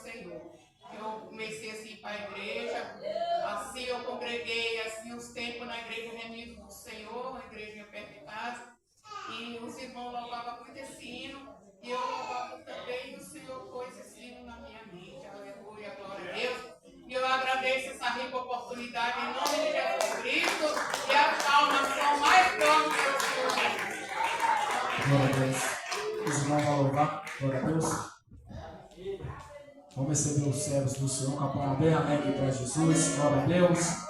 Senhor. Eu comecei assim a ir para a igreja, assim eu congreguei assim, uns tempos na igreja Remido do Senhor, uma igreja perto de casa, e os irmãos louvavam muito esse hino, e eu louvava também, e o Senhor pôs esse hino na minha mente. Aleluia, glória a Deus. E eu agradeço essa rica oportunidade em nome de Jesus Cristo, e as palmas são mais fortes que o Senhor Jesus. Glória a Deus. Os irmãos vão louvar. Glória a Deus. Vamos receber os servos do Senhor com a palma bem alegre para Jesus. Glória a Deus.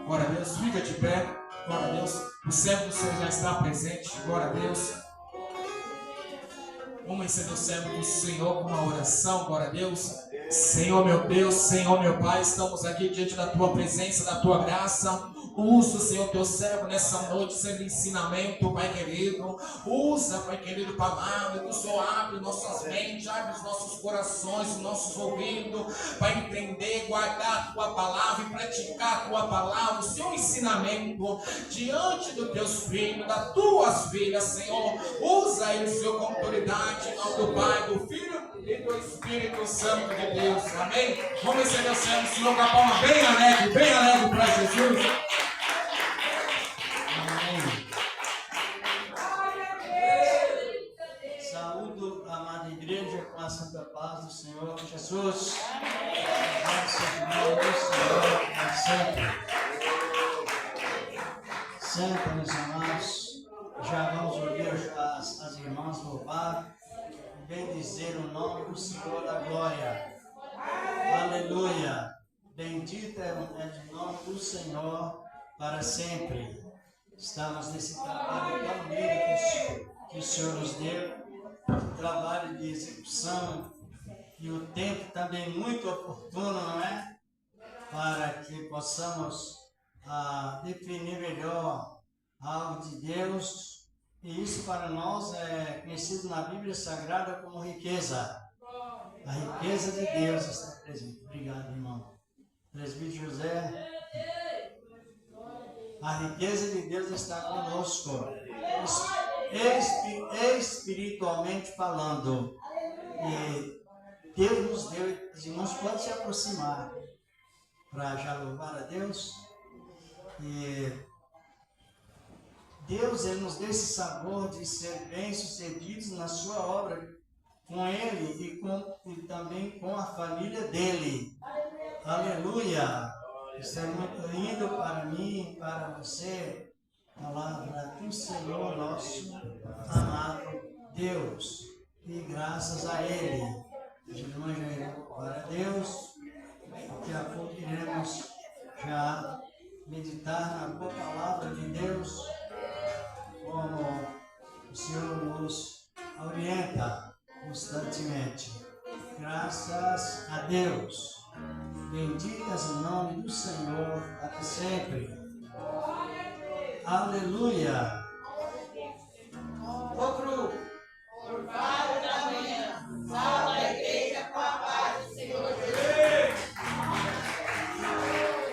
Glória a Deus, fica de pé. Glória a Deus, o servo do Senhor já está presente. Glória a Deus. Vamos receber o servo do Senhor com uma oração. Glória a Deus. Senhor meu Deus, Senhor meu Pai, estamos aqui diante da Tua presença, da Tua graça. Usa, Senhor, Teu servo nessa noite, sendo ensinamento, Pai querido. Usa, Pai querido, palavra, que o Senhor abre nossas mentes, abre os nossos corações, os nossos ouvidos, para entender, guardar a Tua palavra e praticar a Tua palavra, o Seu ensinamento diante dos Teus filhos, das Tuas filhas, Senhor. Usa eles, Senhor, com autoridade, em nome do Pai, do Filho e do Espírito Santo de Deus. Amém? Vamos receber o servo do Senhor com a palma bem alegre para Jesus. Saúdo a amada igreja com a santa paz do Senhor Jesus. Graças a Deus do Senhor para sempre. Senta, meus amados. Já vamos ouvir as irmãs louvar e bendizer o nome do Senhor da glória. Aleluia. Bendito é o nome do Senhor para sempre. Estamos nesse trabalho tão lindo que o Senhor nos deu, trabalho de execução, e o tempo também muito oportuno, não é? Para que possamos definir melhor algo de Deus, e isso para nós é conhecido na Bíblia Sagrada como riqueza. A riqueza de Deus está presente. Obrigado, irmão. Presbítero José. A riqueza de Deus está conosco, espiritualmente falando. E Deus nos deu, os irmãos podem se aproximar para já louvar a Deus. E Deus, Ele nos deu esse sabor de ser bem-sucedidos na sua obra com Ele e também com a família dEle. Aleluia! Isso é muito lindo para mim e para você. Palavra do Senhor nosso amado Deus. E graças a Ele. As irmãs já irão louvar a Deus. Daqui a pouco iremos já meditar na boa palavra de Deus, como o Senhor nos orienta constantemente. Graças a Deus. Benditas o nome do Senhor para sempre. Aleluia. Outro. Louvado da manhã, salva a igreja com a paz do Senhor Jesus. Aleluia.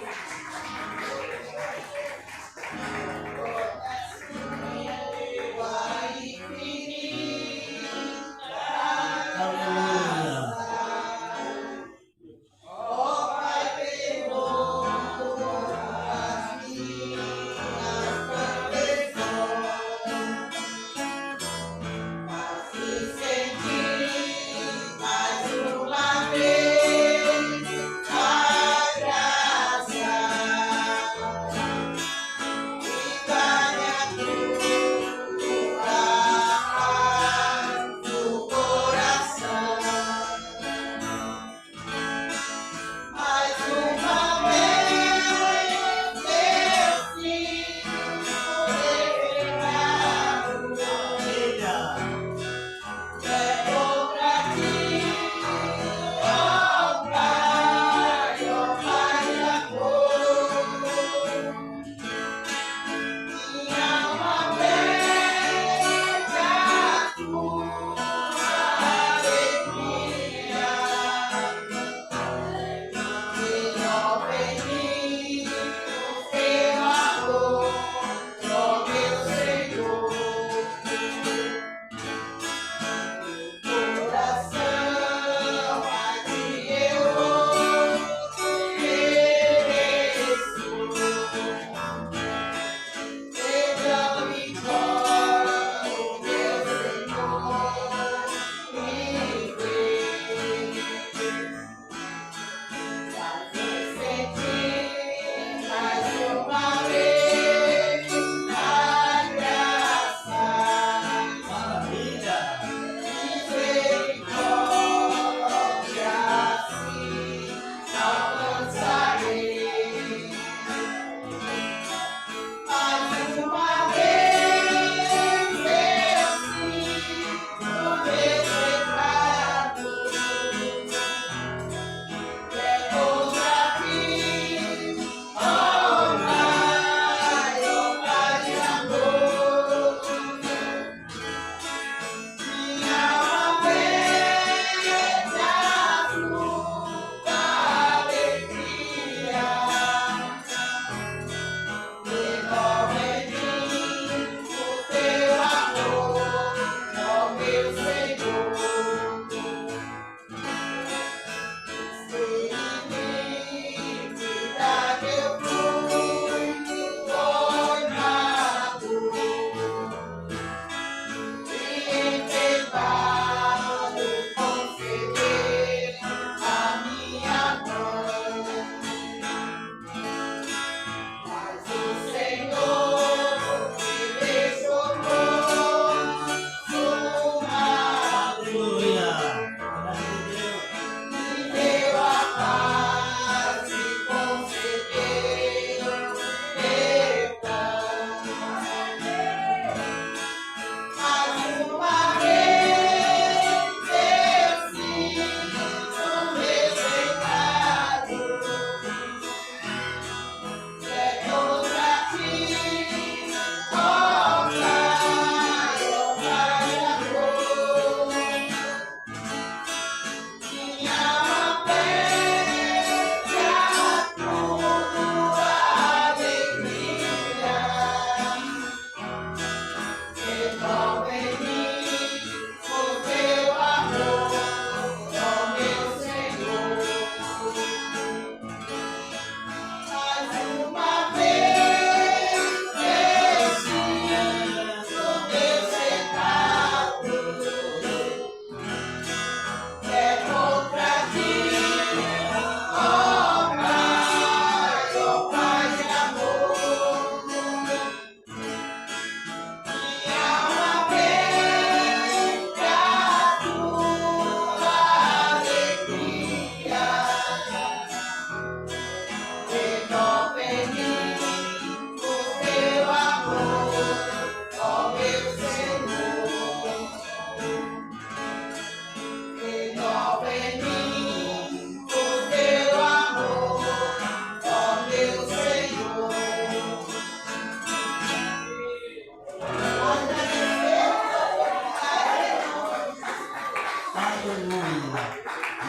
Aleluia.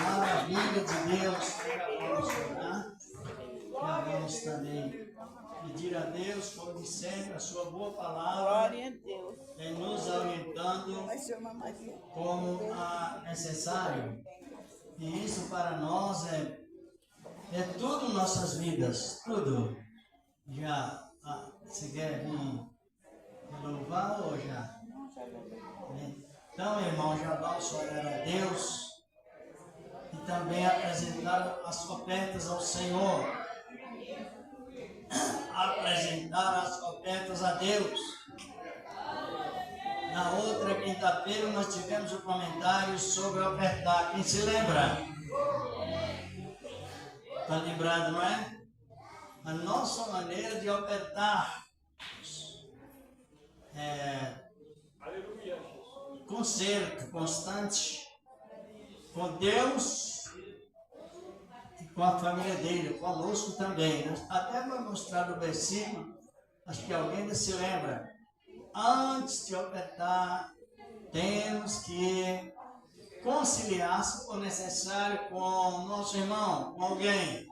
Maravilha de Deus. Já vamos orar. Já vamos também pedir a Deus, como de sempre, a sua boa palavra. Glória a Deus. Em nos orientando Vai ser uma Maria. como necessário. E isso para nós é tudo em nossas vidas, tudo. Já, você quer vir louvar ou já? Então, irmão, já vamos orar a Deus e também apresentar as ofertas ao Senhor. Apresentar as ofertas a Deus. Na outra quinta-feira nós tivemos um comentário sobre ofertar. Quem se lembra? Está lembrado, não é? A nossa maneira de ofertar conserto constante com Deus e com a família dele, conosco também. Até vou mostrar o versículo, acho que alguém ainda se lembra. Antes de ofertar, temos que conciliar, se for necessário, com o nosso irmão, com alguém.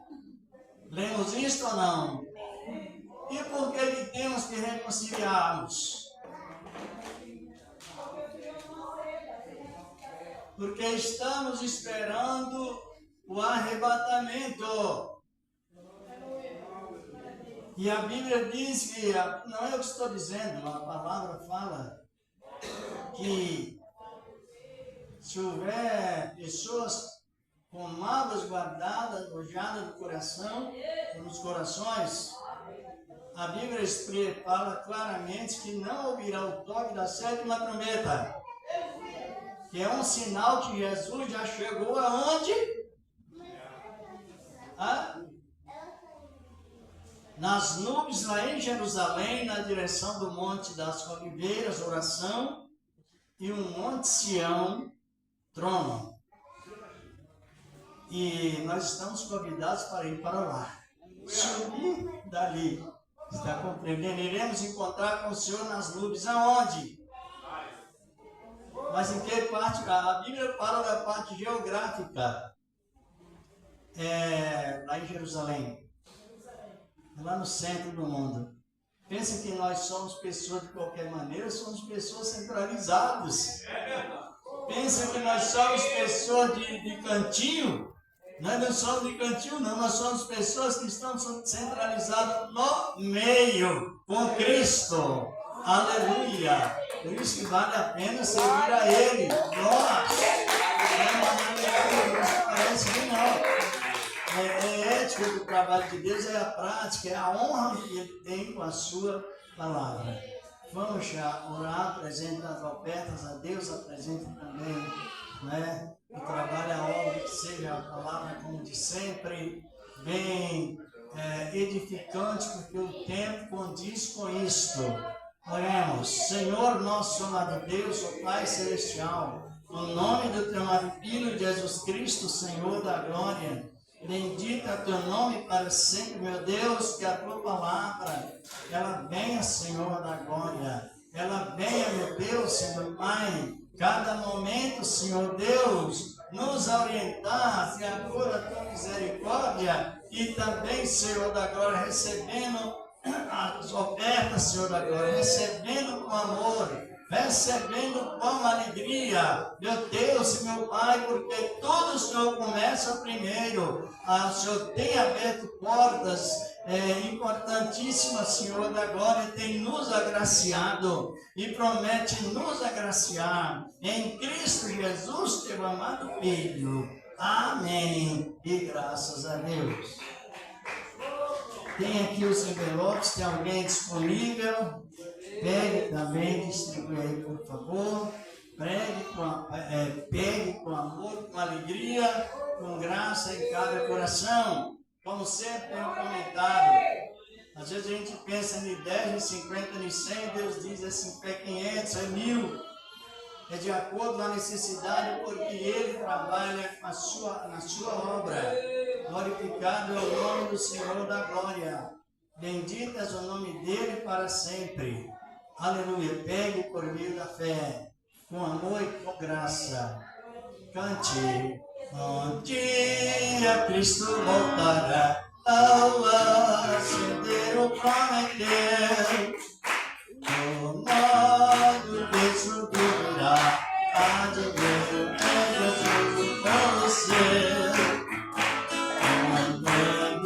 Lemos isto ou não? E por que temos que reconciliarmos? Porque estamos esperando o arrebatamento. E a Bíblia diz que, não é eu que estou dizendo, a palavra fala que se houver pessoas com mágoas guardadas, alojadas no coração, nos corações, a Bíblia fala claramente que não ouvirá o toque da sétima trombeta, que é um sinal que Jesus já chegou aonde? Nas nuvens lá em Jerusalém, na direção do Monte das Oliveiras, oração, e o Monte Sião, trono. E nós estamos convidados para ir para lá. Subir dali. Está compreendendo? Iremos encontrar com o Senhor nas nuvens. Aonde? Mas em que parte? A Bíblia fala da parte geográfica. Lá em Jerusalém. Lá no centro do mundo. Pensa que nós somos pessoas de qualquer maneira, somos pessoas centralizadas. Pensa que nós somos pessoas de cantinho. Nós não somos de cantinho, não. Nós somos pessoas que estão centralizadas no meio, com Cristo. Aleluia. Por isso que vale a pena servir a Ele. Nós. Não parece que não. É ética do trabalho de Deus, é a prática, é a honra que Ele tem com a sua palavra. Vamos já orar, apresenta as ofertas a Deus, apresenta também, né? O trabalho, a obra, que seja a palavra como de sempre, bem edificante, porque o tempo condiz com isto. Oremos. Senhor, nosso amado Deus, ó Pai Celestial, no nome do teu amado Filho Jesus Cristo, Senhor da glória, bendita teu nome para sempre, meu Deus, que a tua palavra, ela venha, Senhor da glória, ela venha, meu Deus, Senhor Pai, cada momento, Senhor Deus, nos orientar, de acordo a tua misericórdia, e também, Senhor da glória, recebendo as ofertas, Senhor da glória, recebendo com amor, recebendo com alegria, meu Deus e meu Pai, porque tudo o Senhor começa primeiro. O Senhor tem aberto portas importantíssimas, Senhor da glória, tem nos agraciado e promete nos agraciar em Cristo Jesus, teu amado Filho. Amém. E graças a Deus. Tem aqui os envelopes, tem alguém disponível? Pegue também, distribui aí, por favor. Pegue com amor, com alegria, com graça em cada coração. Como sempre tem um comentário. Às vezes a gente pensa em 10, em 50, em 100, Deus diz assim, é 500, é 1000. É de acordo com a necessidade, porque Ele trabalha na sua obra. Glorificado é o nome do Senhor da glória. Bendito é o nome dEle para sempre. Aleluia. Pegue por meio da fé, com amor e com graça. Cante. Um dia Cristo voltará, ao ascendeiro prometeu. O modo que subirá, há de ver Jesus com você. Quando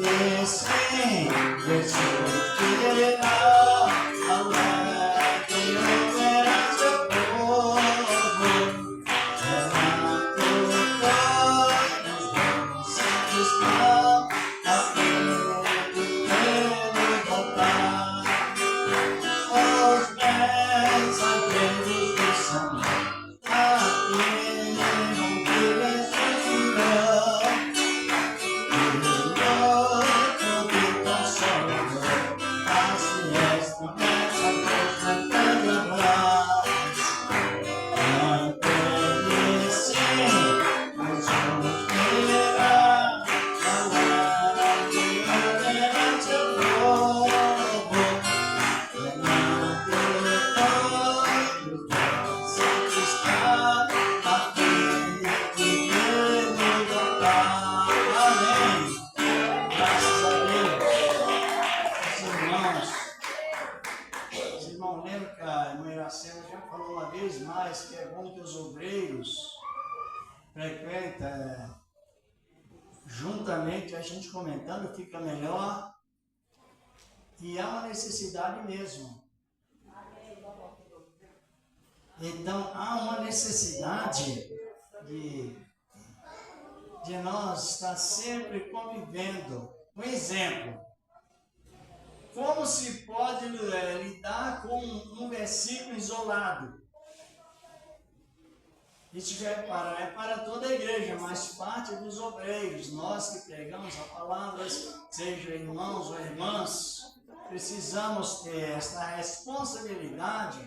ele sim, Jesus virá, alegre e verá seu povo. Juntamente, a gente comentando fica melhor, e há uma necessidade mesmo. Então, há uma necessidade de nós estar sempre convivendo. Um exemplo, como se pode lidar com um versículo isolado? Isso já é para toda a igreja, mas parte dos obreiros, nós que pregamos a palavra, sejam irmãos ou irmãs, precisamos ter esta responsabilidade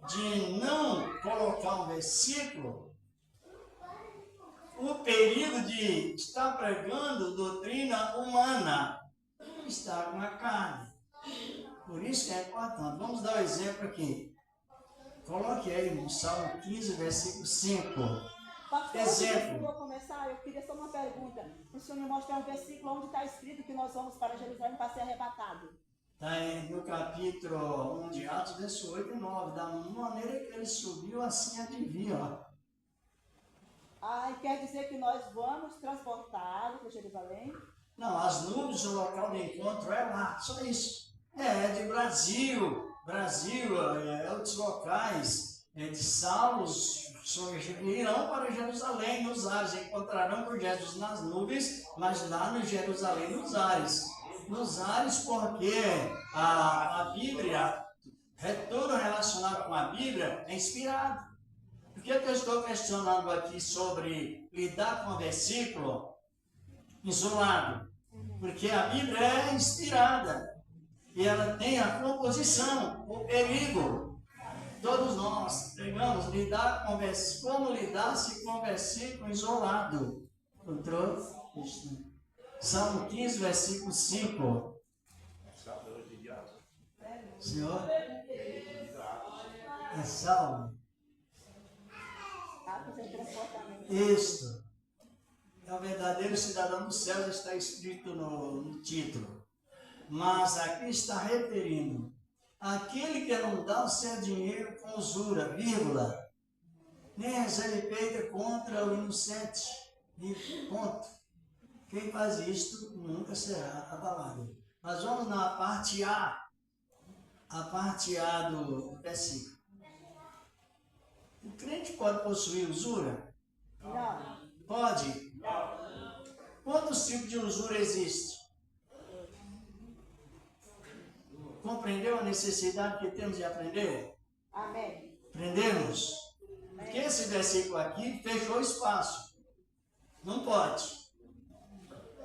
de não colocar um versículo, o perigo de estar pregando doutrina humana, estar com a carne. Por isso que é importante. Vamos dar um exemplo aqui. Coloque aí no Salmo 15, versículo 5. Pastor, exemplo. Para começar, eu queria só uma pergunta. Para o senhor me mostrar um versículo onde está escrito que nós vamos para Jerusalém para ser arrebatado. Está no capítulo 1 de Atos, verso 8 e 9. Da maneira que ele subiu, assim adivinha. Ah, e quer dizer que nós vamos transportá-lo para Jerusalém? Não, as nuvens, o local de encontro é lá, só isso. É de Brasil, outros locais de salvos irão para Jerusalém nos ares, encontrarão por Jesus nas nuvens, mas lá no Jerusalém nos ares. Nos ares porque a Bíblia, tudo relacionado com a Bíblia é inspirado. Por que eu estou questionando aqui sobre lidar com o versículo isolado? Porque a Bíblia é inspirada e ela tem a composição, o perigo. Todos nós pegamos lidar com como lidar-se com o versículo isolado. Encontrou? Salmo 15, versículo 5. Senhor? É Salmo. Isto. É o verdadeiro cidadão do céu, está escrito no título. Mas aqui está referindo aquele que não dá o seu dinheiro com usura, vírgula, nem recebe peita contra o inocente, ponto. Quem faz isto nunca será abalado. Mas vamos na parte A do versículo. O crente pode possuir usura? Não. Pode? Quantos tipos de usura existem? Compreendeu a necessidade que temos de aprender? Amém. Aprendemos? Porque esse versículo aqui fechou espaço. Não pode.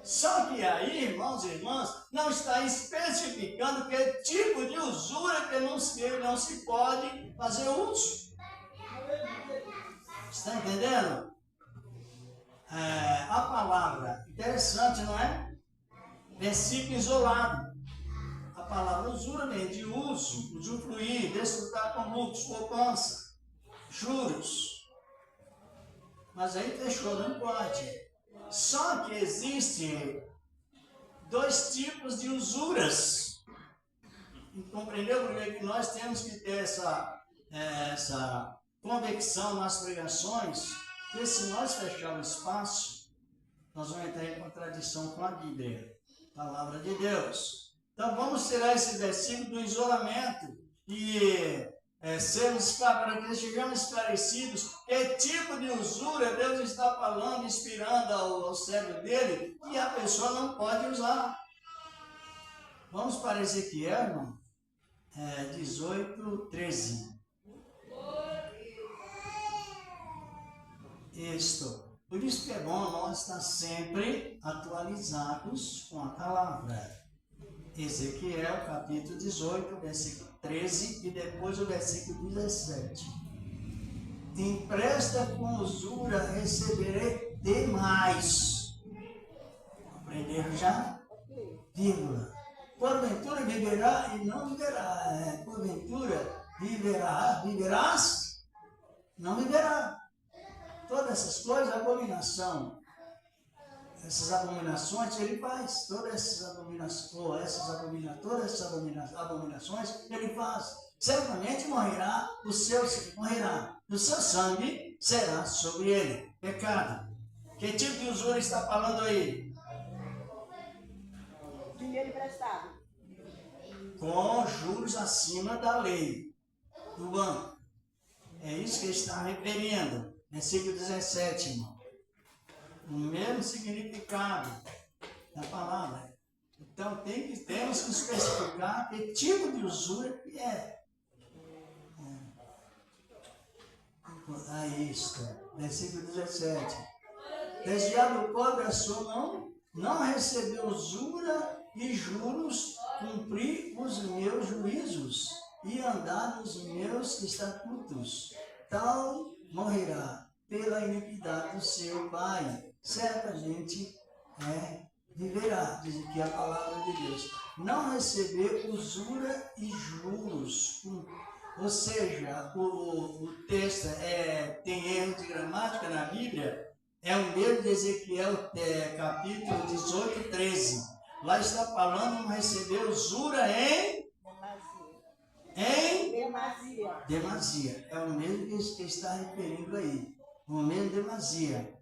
Só que aí, irmãos e irmãs, não está especificando que tipo de usura que não se pode fazer uso. Está entendendo? A palavra, interessante, não é? Versículo isolado. A palavra usura vem de uso, usufruir, desfrutar com lucros, poupança, juros. Mas aí fechou, não pode. Só que existe 2 tipos de usuras. Compreendeu? Porque nós temos que ter essa convicção nas pregações, porque se nós fecharmos espaço, nós vamos entrar em contradição com a Bíblia, palavra de Deus. Então vamos tirar esse versículo do isolamento e para que sejamos esclarecidos que tipo de usura Deus está falando, inspirando ao cérebro dele, e a pessoa não pode usar. Vamos para Ezequiel, irmão, 18:13. Por isso que é bom nós estar sempre atualizados com a palavra. Ezequiel, capítulo 18, versículo 13 e depois o versículo 17. Empresta com usura, receberei demais. Compreenderam já? Vírgula. Porventura viverá e não viverá. Porventura viverás? Não viverá. Todas essas coisas, abominação. Essas abominações ele faz. Todas essas abominações ele faz. Certamente morrerá. O seu sangue será sobre ele. Pecado. Que tipo de usura está falando aí? Dinheiro emprestado. Com juros acima da lei do banco. É isso que ele está referindo. Versículo 17, irmão. O mesmo significado da palavra. Então temos que especificar que tipo de usura que é. Aí está. Versículo 17. Desviado o pobre a sua mão, não recebeu usura e juros, cumpri os meus juízos e andar nos meus estatutos. Tal morrerá pela iniquidade do seu pai. Certamente viverá, diz aqui a palavra de Deus. Não receber usura e juros. Ou seja, o texto tem erro de gramática na Bíblia. É o mesmo de Ezequiel, capítulo 18, 13. Lá está falando, não receber usura em demasia. É o mesmo que está referindo aí. O mesmo demasia.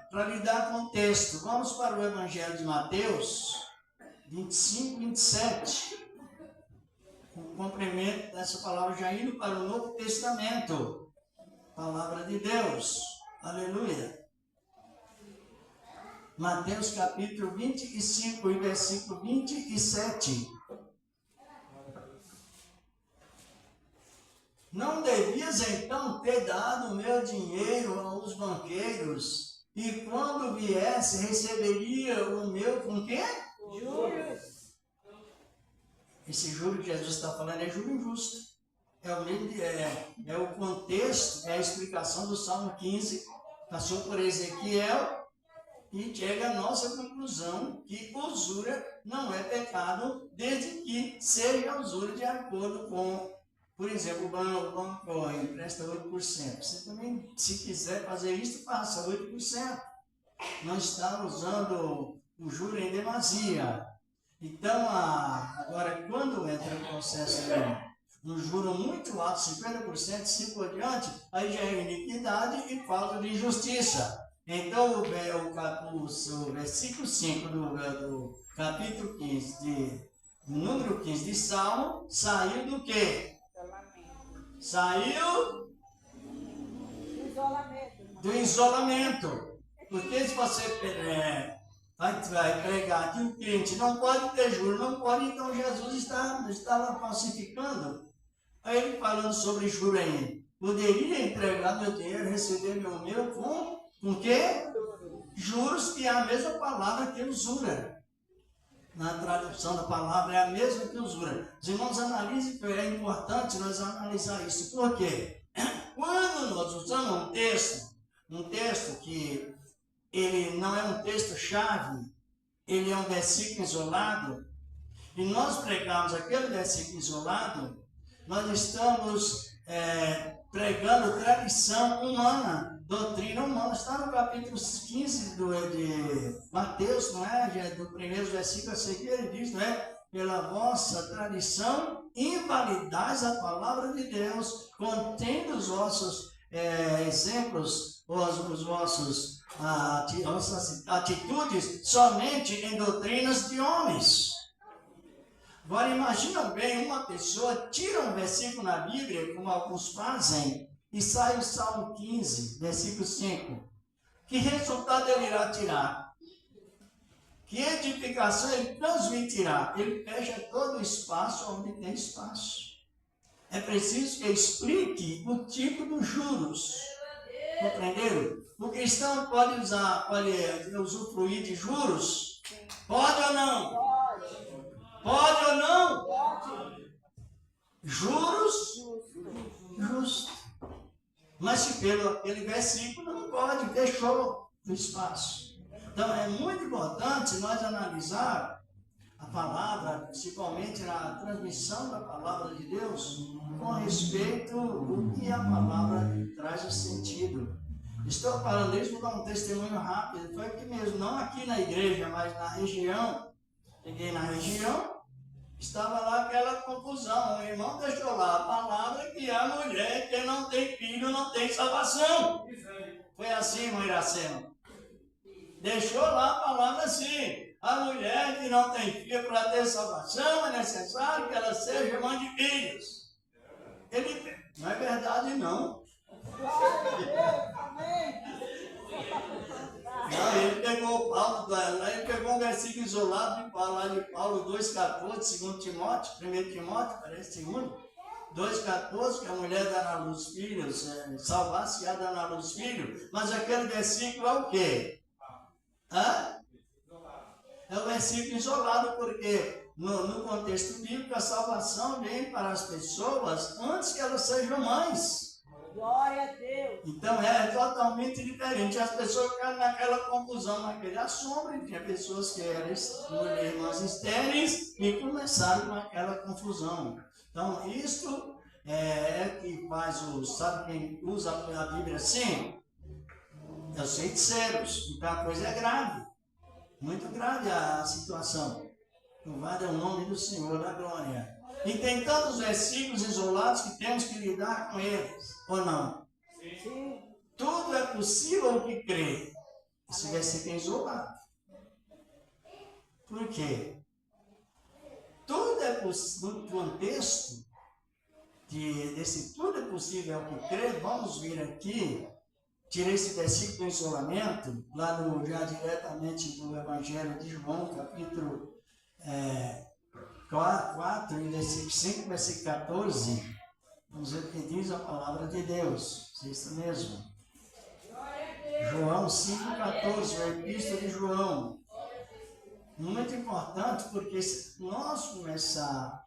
Para lidar com o texto, vamos para o Evangelho de Mateus 25, 27. O complemento dessa palavra já indo para o Novo Testamento. Palavra de Deus. Aleluia. Mateus capítulo 25 e versículo 27. Não devias então ter dado o meu dinheiro aos banqueiros, e quando viesse receberia o meu com quê? Juros. Esse juro que Jesus está falando é juro injusto. É o contexto, é a explicação do Salmo 15, passou por Ezequiel, e chega a nossa conclusão que usura não é pecado, desde que seja usura de acordo com, por exemplo, o banco empresta 8%. Você também, se quiser fazer isso, faça 8%. Não está usando o juro em demasia. Então, agora, quando entra no processo um juro muito alto, 50%, assim por diante, aí já é iniquidade e falta de justiça. Então, o versículo 5 do capítulo 15, do número 15 de Salmo, saiu do quê? Saiu do isolamento. Porque se você vai pregar que o crente não pode ter juros, não pode, então Jesus estava falsificando. Aí ele falando sobre juro aí. Poderia entregar meu dinheiro, receber meu com quê? Juros, que é a mesma palavra que usura. Na tradução da palavra é a mesma que usura. Os irmãos analisem, que é importante nós analisar isso. Por quê? Quando nós usamos um texto que ele não é um texto-chave, ele é um versículo isolado, e nós pregamos aquele versículo isolado, nós estamos pregando tradição humana, doutrina humana. Está no capítulo 15 de Mateus, não é? Do primeiro versículo a seguir, ele diz, não é? Pela vossa tradição, invalidais a palavra de Deus, contendo os vossos exemplos, os vossas atitudes, somente em doutrinas de homens. Agora imagina bem, uma pessoa tira um versículo na Bíblia, como alguns fazem, e sai o Salmo 15, versículo 5. Que resultado ele irá tirar? Que edificação ele transmitirá? Ele fecha todo o espaço onde tem espaço. É preciso que explique o tipo dos juros. Compreenderam? O cristão pode usufruir de juros? Pode ou não? Pode ou não? Juros? Justo. Mas se pelo aquele versículo não pode, fechou o espaço. Então é muito importante nós analisar a palavra, principalmente na transmissão da palavra de Deus, com respeito ao que a palavra traz de sentido. Estou falando isso, vou dar um testemunho rápido. Foi aqui mesmo, não aqui na igreja, mas na região. Cheguei na região, estava lá aquela confusão. O irmão deixou lá a palavra que a mulher que não tem filho não tem salvação. Foi assim, irmão Iracema. Deixou lá a palavra assim. A mulher que não tem filho para ter salvação é necessário que ela seja mãe de filhos. Ele, não é verdade não. Não, ele pegou o Paulo, ele pegou um versículo isolado de Paulo, lá de Paulo 2,14, 2 Timóteo, 1 Timóteo, parece 2, 2,14, que a mulher dá na luz filhos, salvar-se a dar na luz filho, mas aquele versículo é o quê? É o versículo isolado, porque no contexto bíblico a salvação vem para as pessoas antes que elas sejam mães. Glória a Deus. Então é totalmente diferente. As pessoas ficaram naquela confusão, naquele assombro, e tinha pessoas que eram irmãs estéreis e começaram com aquela confusão. Então isto é que faz sabe quem usa a Bíblia assim? É os feiticeiros. Então a coisa é grave. Muito grave a situação. Louvado é o nome do Senhor da glória. E tem tantos versículos isolados que temos que lidar com eles, ou não? Sim. Tudo é possível ao que crê. Esse versículo é isolado. Por quê? Tudo é possível, no contexto desse tudo é possível ao que crê, vamos vir aqui, tirei esse versículo do isolamento, lá já diretamente do Evangelho de João, capítulo 4, versículo 5, versículo 14, vamos ver o que diz a palavra de Deus. É isso mesmo. João 5,14, a epístola de João. Muito importante, porque se nós começar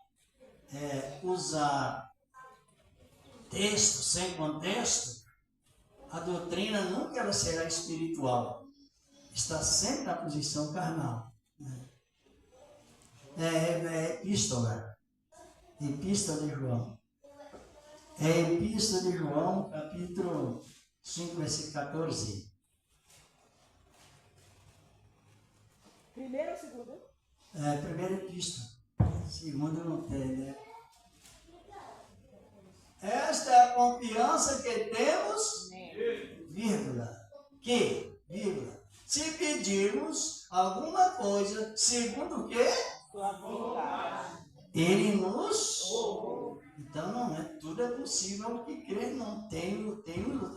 a usar texto sem contexto, a doutrina nunca ela será espiritual. Está sempre na posição carnal. Epístola de João. Epístola de João, capítulo 5, versículo 14. Primeiro ou segundo? Primeira epístola. Segundo não tem, né? Esta é a confiança que temos, vírgula, vírgula, se pedirmos alguma coisa, segundo o quê? Sua vontade. Ele nos... Então não é, tudo é possível que crer, não tem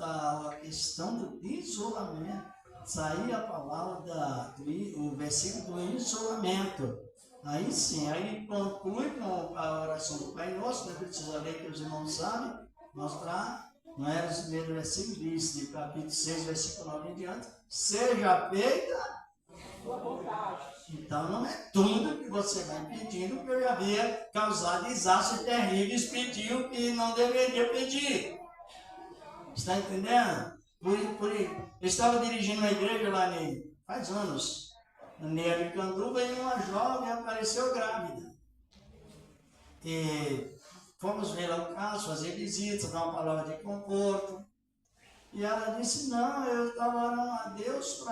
a questão do isolamento. Sair a palavra o versículo do isolamento. Aí sim, aí conclui com a oração do Pai Nosso, não precisa ler que os irmãos sabem, mostrar, não era o primeiro versículo, diz, de capítulo 6, versículo 9 em diante, seja feita Sua vontade. Então não é tudo que você vai pedindo, porque eu já havia causado desastres terríveis, pediu que não deveria pedir. Está entendendo? Eu estava dirigindo uma igreja lá faz anos, na Aricanduva, e uma jovem apareceu grávida. E fomos ver lá o caso, fazer visitas, dar uma palavra de conforto. E ela disse, não, eu estava orando a Deus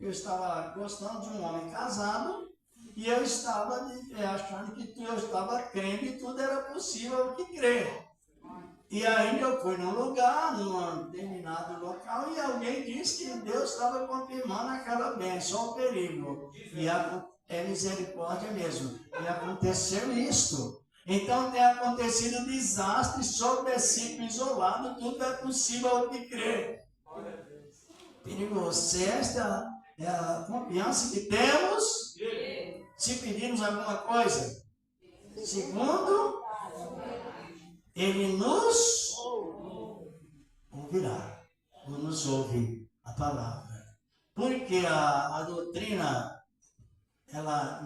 eu estava gostando de um homem casado e eu estava achando que eu estava crendo e tudo era possível que crer. E ainda eu fui num lugar, num determinado local, e alguém disse que Deus estava confirmando aquela bênção, o perigo. E é misericórdia mesmo. E aconteceu isto. Então tem acontecido desastre sobre versículo isolado, tudo é possível de crer. Perigoso. Esta é a confiança que temos se pedirmos alguma coisa. Segundo, Ele nos ouvirá, ou nos ouve a palavra. Porque a doutrina, ela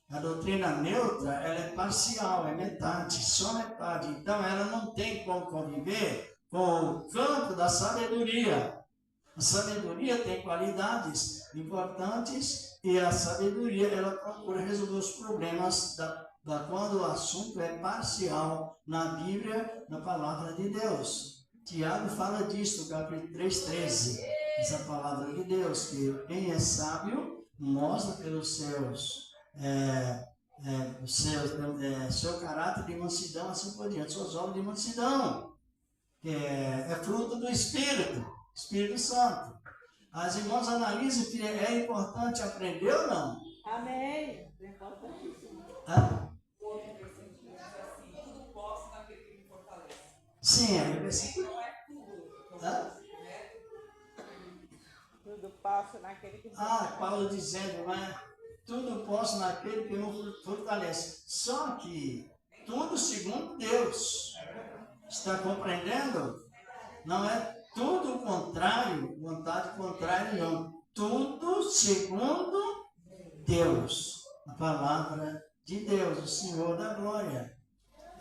a doutrina neutra, ela é parcial, é metade, só metade. Então, ela não tem como conviver com o campo da sabedoria. A sabedoria tem qualidades importantes e a sabedoria, ela procura resolver os problemas quando o assunto é parcial na Bíblia, na palavra de Deus. Tiago fala disso, no capítulo 3:13. Essa palavra de Deus, que quem é sábio mostra pelos seu caráter de mansidão, assim por diante, suas obras de mansidão, que é fruto do Espírito Santo. As irmãs analisem que é importante aprender ou não? Amém. É importantíssimo. Sim, é versículo. Tudo posso naquele que... Paulo dizendo, né? Tudo posso naquele que me fortalece. Só que tudo segundo Deus. Está compreendendo? Não é tudo contrário, vontade contrária, não. Tudo segundo Deus. A palavra de Deus, o Senhor da glória.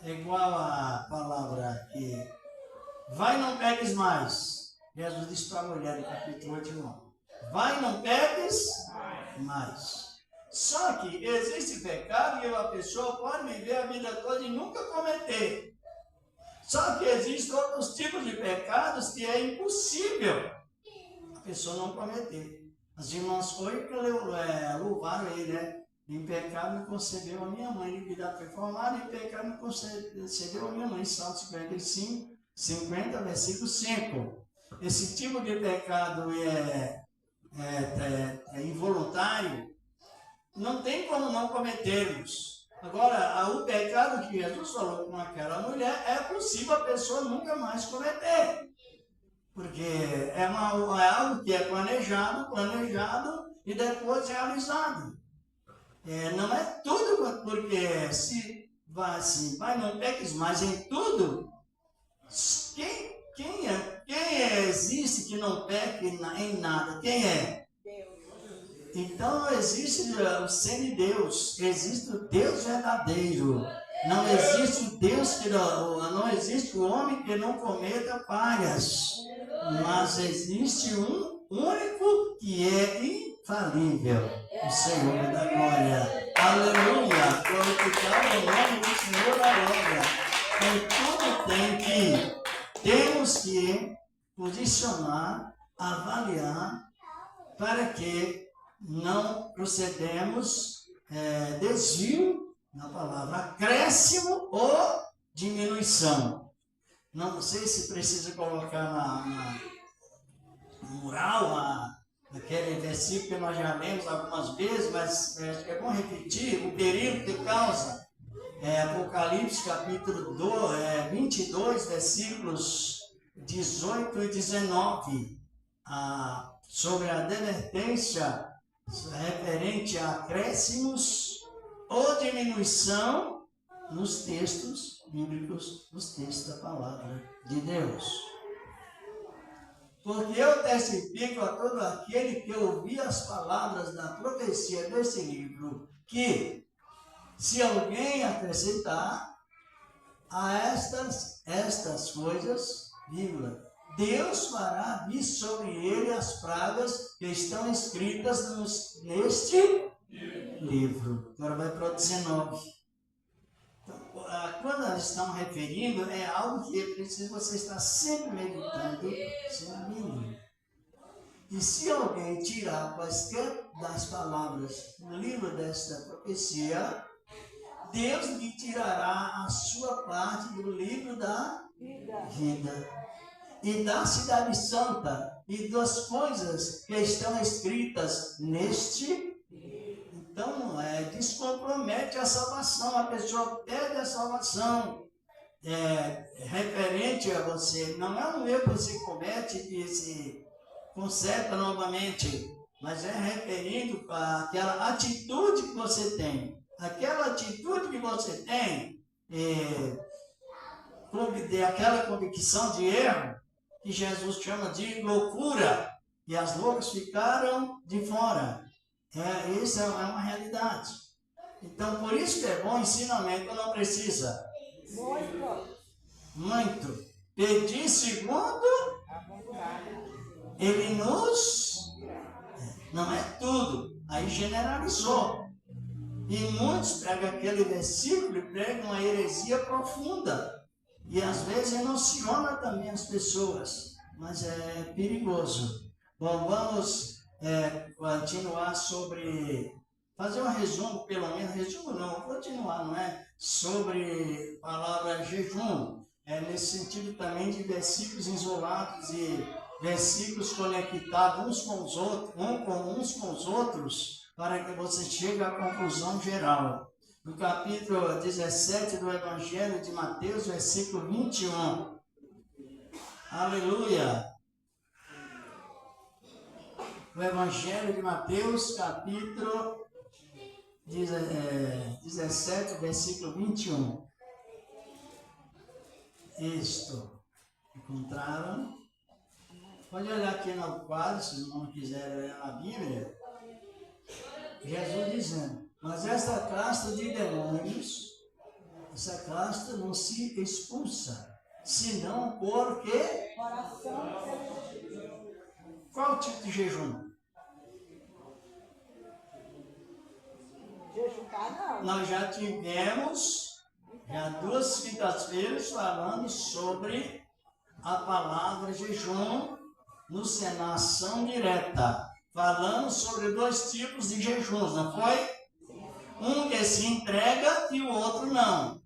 É igual a palavra que vai, não peques mais. Jesus disse para a mulher no capítulo 8, vai, não peques mais. Só que existe pecado que uma pessoa pode viver a vida toda e nunca cometer. Só que existem outros tipos de pecados que é impossível a pessoa não cometer. As irmãs hoje louvaram ele, né? Em pecado me concebeu a minha mãe, iniquidade foi formada, em pecado me concebeu a minha mãe. Salmo 55, 50, versículo 5. Esse tipo de pecado é involuntário, não tem como não cometermos. Agora, o pecado que Jesus falou com aquela mulher, é possível a pessoa nunca mais cometer. Porque é algo que é planejado e depois realizado. Não é tudo, porque se vai, não peques mais em tudo. Quem existe que não peque em nada? Quem é? Então não existe o semideus, existe o Deus verdadeiro. Não existe o Deus não existe o homem que não cometa falhas, mas existe um único que é infalível, o Senhor da glória. Aleluia! Glorificado é o nome do Senhor da glória. Em tudo temos que posicionar, avaliar, para que não procedemos desvio na palavra, acréscimo ou diminuição. Não sei se precisa colocar no mural aquele versículo que nós já lemos algumas vezes, mas é bom repetir o perigo que causa. Apocalipse capítulo 22, versículos 18 e 19, sobre a advertência referente a acréscimos ou diminuição nos textos bíblicos, nos textos da palavra de Deus. Porque eu testifico a todo aquele que ouvir as palavras da profecia desse livro, que se alguém acrescentar a estas coisas, Deus fará vir sobre ele as pragas que estão escritas neste livro. Agora vai para o 19. quando elas estão referindo, é algo que é preciso você estar sempre meditando, sempre lendo. E se alguém tirar quaisquer das palavras do livro desta profecia, Deus lhe tirará a sua parte do livro da vida e da cidade santa e das coisas que estão escritas neste. Então, descompromete a salvação, a pessoa perde a salvação referente a você. Não é um erro que você comete e se conserta novamente, mas é referindo para aquela atitude que você tem. Aquela atitude que você tem, aquela convicção de erro, que Jesus chama de loucura, e as loucas ficaram de fora. Isso é uma realidade. Então, por isso que é bom ensinamento, não precisa. Muito. Pedir segundo, ele nos... Não é tudo. Aí generalizou. E muitos pegam aquele versículo e pregam uma heresia profunda. E às vezes emociona também as pessoas. Mas é perigoso. Bom, vamos continuar sobre... Fazer um resumo, pelo menos. Resumo não, continuar, não é? Sobre a palavra jejum. Nesse sentido também de versículos isolados e versículos conectados uns com os outros, para que você chegue à conclusão geral. No capítulo 17 do Evangelho de Mateus, versículo 21. Aleluia! O Evangelho de Mateus, capítulo 17, versículo 21. Isto. Encontraram? Pode olhar aqui no quadro, se não quiser ler na Bíblia. Jesus dizendo: mas esta casta de demônios, essa casta não se expulsa, senão porque... Qual tipo de jejum? Nós já tivemos 2 quintas-feiras falando sobre a palavra jejum na ação direta. Falamos sobre 2 tipos de jejuns, não foi? Um que se entrega e o outro não.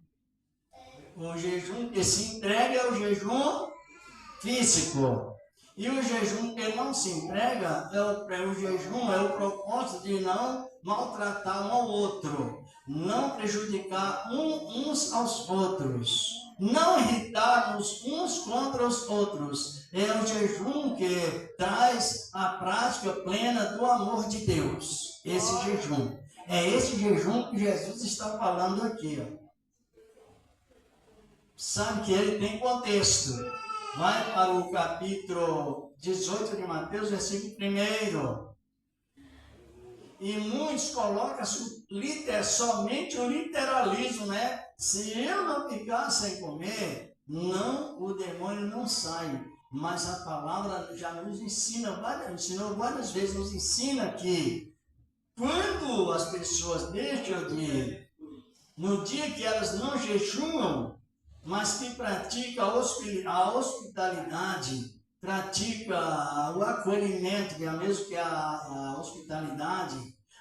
O jejum que se entrega é o jejum físico. E o jejum que não se entrega o jejum é o propósito de não maltratar um ao outro, não prejudicar uns aos outros, não irritar-nos uns contra os outros. É o jejum que traz a prática plena do amor de Deus. Esse jejum. É esse jejum que Jesus está falando aqui. Sabe que ele tem contexto. Vai para o capítulo 18 de Mateus, versículo 1. E muitos colocam somente o literalismo, né? Se eu não ficar sem comer, o demônio não sai. Mas a palavra já nos ensinou várias vezes, nos ensina que quando as pessoas deixam de... No dia que elas não jejuam, mas que pratica a hospitalidade, pratica o acolhimento, que é o mesmo que a hospitalidade,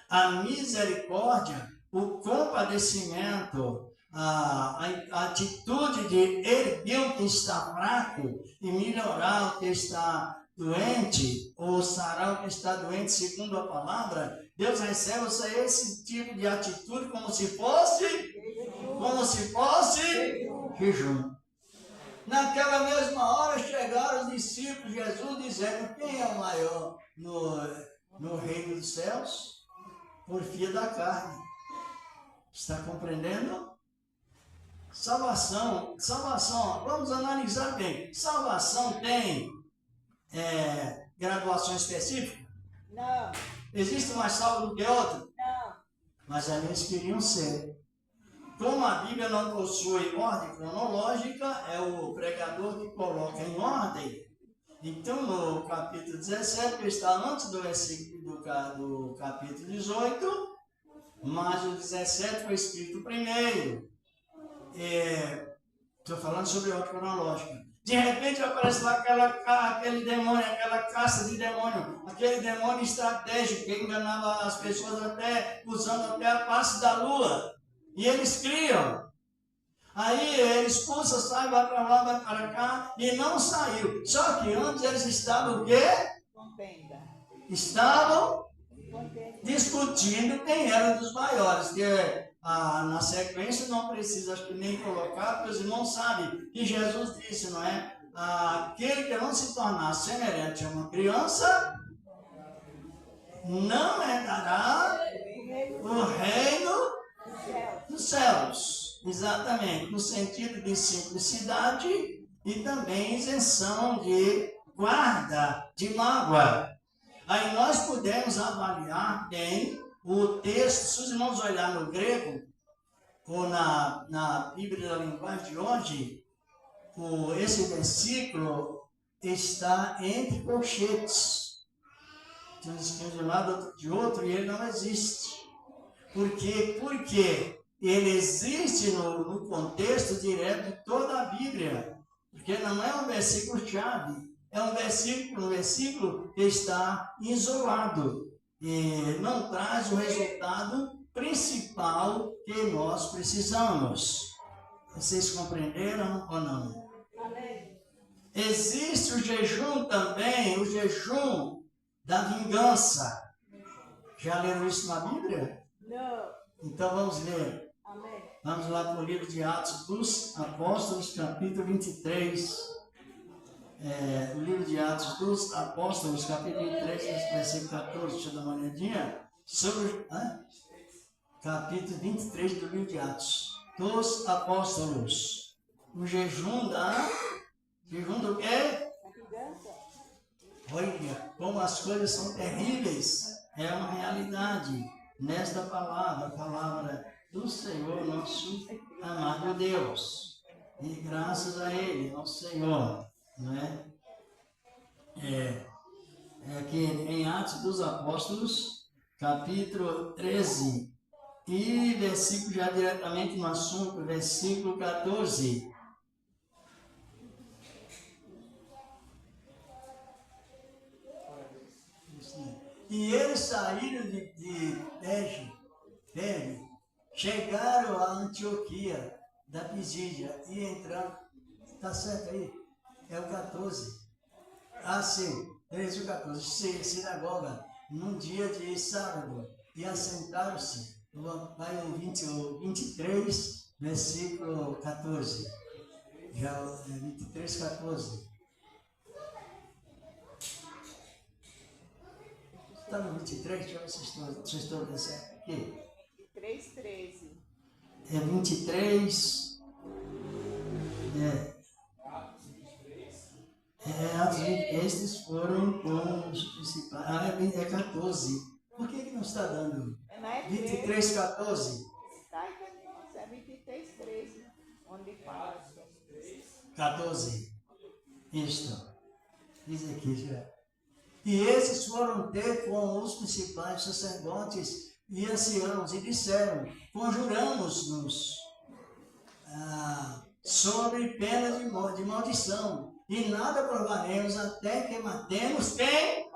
a misericórdia, o compadecimento, a atitude de erguer o que está fraco e melhorar o que está doente, ou sarar o que está doente, segundo a palavra. Deus recebe esse tipo de atitude como se fosse jejum. Naquela mesma hora chegaram os discípulos de Jesus dizendo: quem é o maior no reino dos céus? Porfia da carne. Está compreendendo? Salvação, vamos analisar bem. Salvação tem graduação específica? Não. Existe mais salvo do que outro? Não. Mas eles queriam ser. Como a Bíblia não possui ordem cronológica, é o pregador que coloca em ordem. Então, no capítulo 17, que está antes do versículo do capítulo 18, mas o 17 foi escrito primeiro. estou falando sobre ordem cronológica. De repente aparece lá aquele demônio, aquela caça de demônio, aquele demônio estratégico que enganava as pessoas usando até a face da lua. E eles criam. Aí ele expulsa, sai, vai para lá, vai para cá, e não saiu. Só que antes eles estavam o quê? Contenda. Estavam Contenda. discutindo quem era dos maiores. Que na sequência não precisa acho que nem colocar, porque os irmãos sabem que Jesus disse, não é? Aquele que não se tornar semelhante a uma criança não herdará o reino dos céus. Exatamente, no sentido de simplicidade e também isenção de guarda, de mágoa. Aí nós podemos avaliar bem o texto, se os irmãos olharem no grego, ou na Bíblia da linguagem de hoje, esse versículo está entre colchetes. Tem um escrito de um lado, outro de outro, e ele não existe. Por quê? Porque ele existe no contexto direto de toda a Bíblia. Porque não é um versículo-chave, é um versículo que está isolado. E não traz o resultado principal que nós precisamos. Vocês compreenderam ou não? Amém. Existe o jejum também, o jejum da vingança. Já leram isso na Bíblia? Não. Então vamos ler. Amém. Vamos lá para o livro de Atos dos Apóstolos, capítulo 23. O livro de Atos dos Apóstolos, capítulo 23, versículo 14. Deixa eu dar uma olhadinha. Sobre capítulo 23 do livro de Atos dos Apóstolos. O jejum do quê? Olha, como as coisas são terríveis. É uma realidade nesta palavra, a palavra do Senhor, nosso amado Deus. E graças a Ele, nosso Senhor. Não é? Aqui em Atos dos Apóstolos, capítulo 13, e versículo já diretamente no assunto, versículo 14. E eles saíram de Perge, chegaram a Antioquia da Pisídia e entraram. Está certo aí? É o 14. Sim, 13 e 14. Sinagoga, num dia de sábado, e assentaram-se. Vai o 23, versículo 14. Já 23, 14. Está no 23, deixa eu ver se estou descendo aqui. 23, 13. É 23. Estes foram com os principais. É 14. Por que não está dando? Não é 23, 14? Está aí, é 23, 13. Onde fala? 14. Isto. Diz aqui já. E esses foram ter com os principais sacerdotes e anciãos e disseram: conjuramos-nos sobre pena de maldição, e nada provaremos até que matemos quem?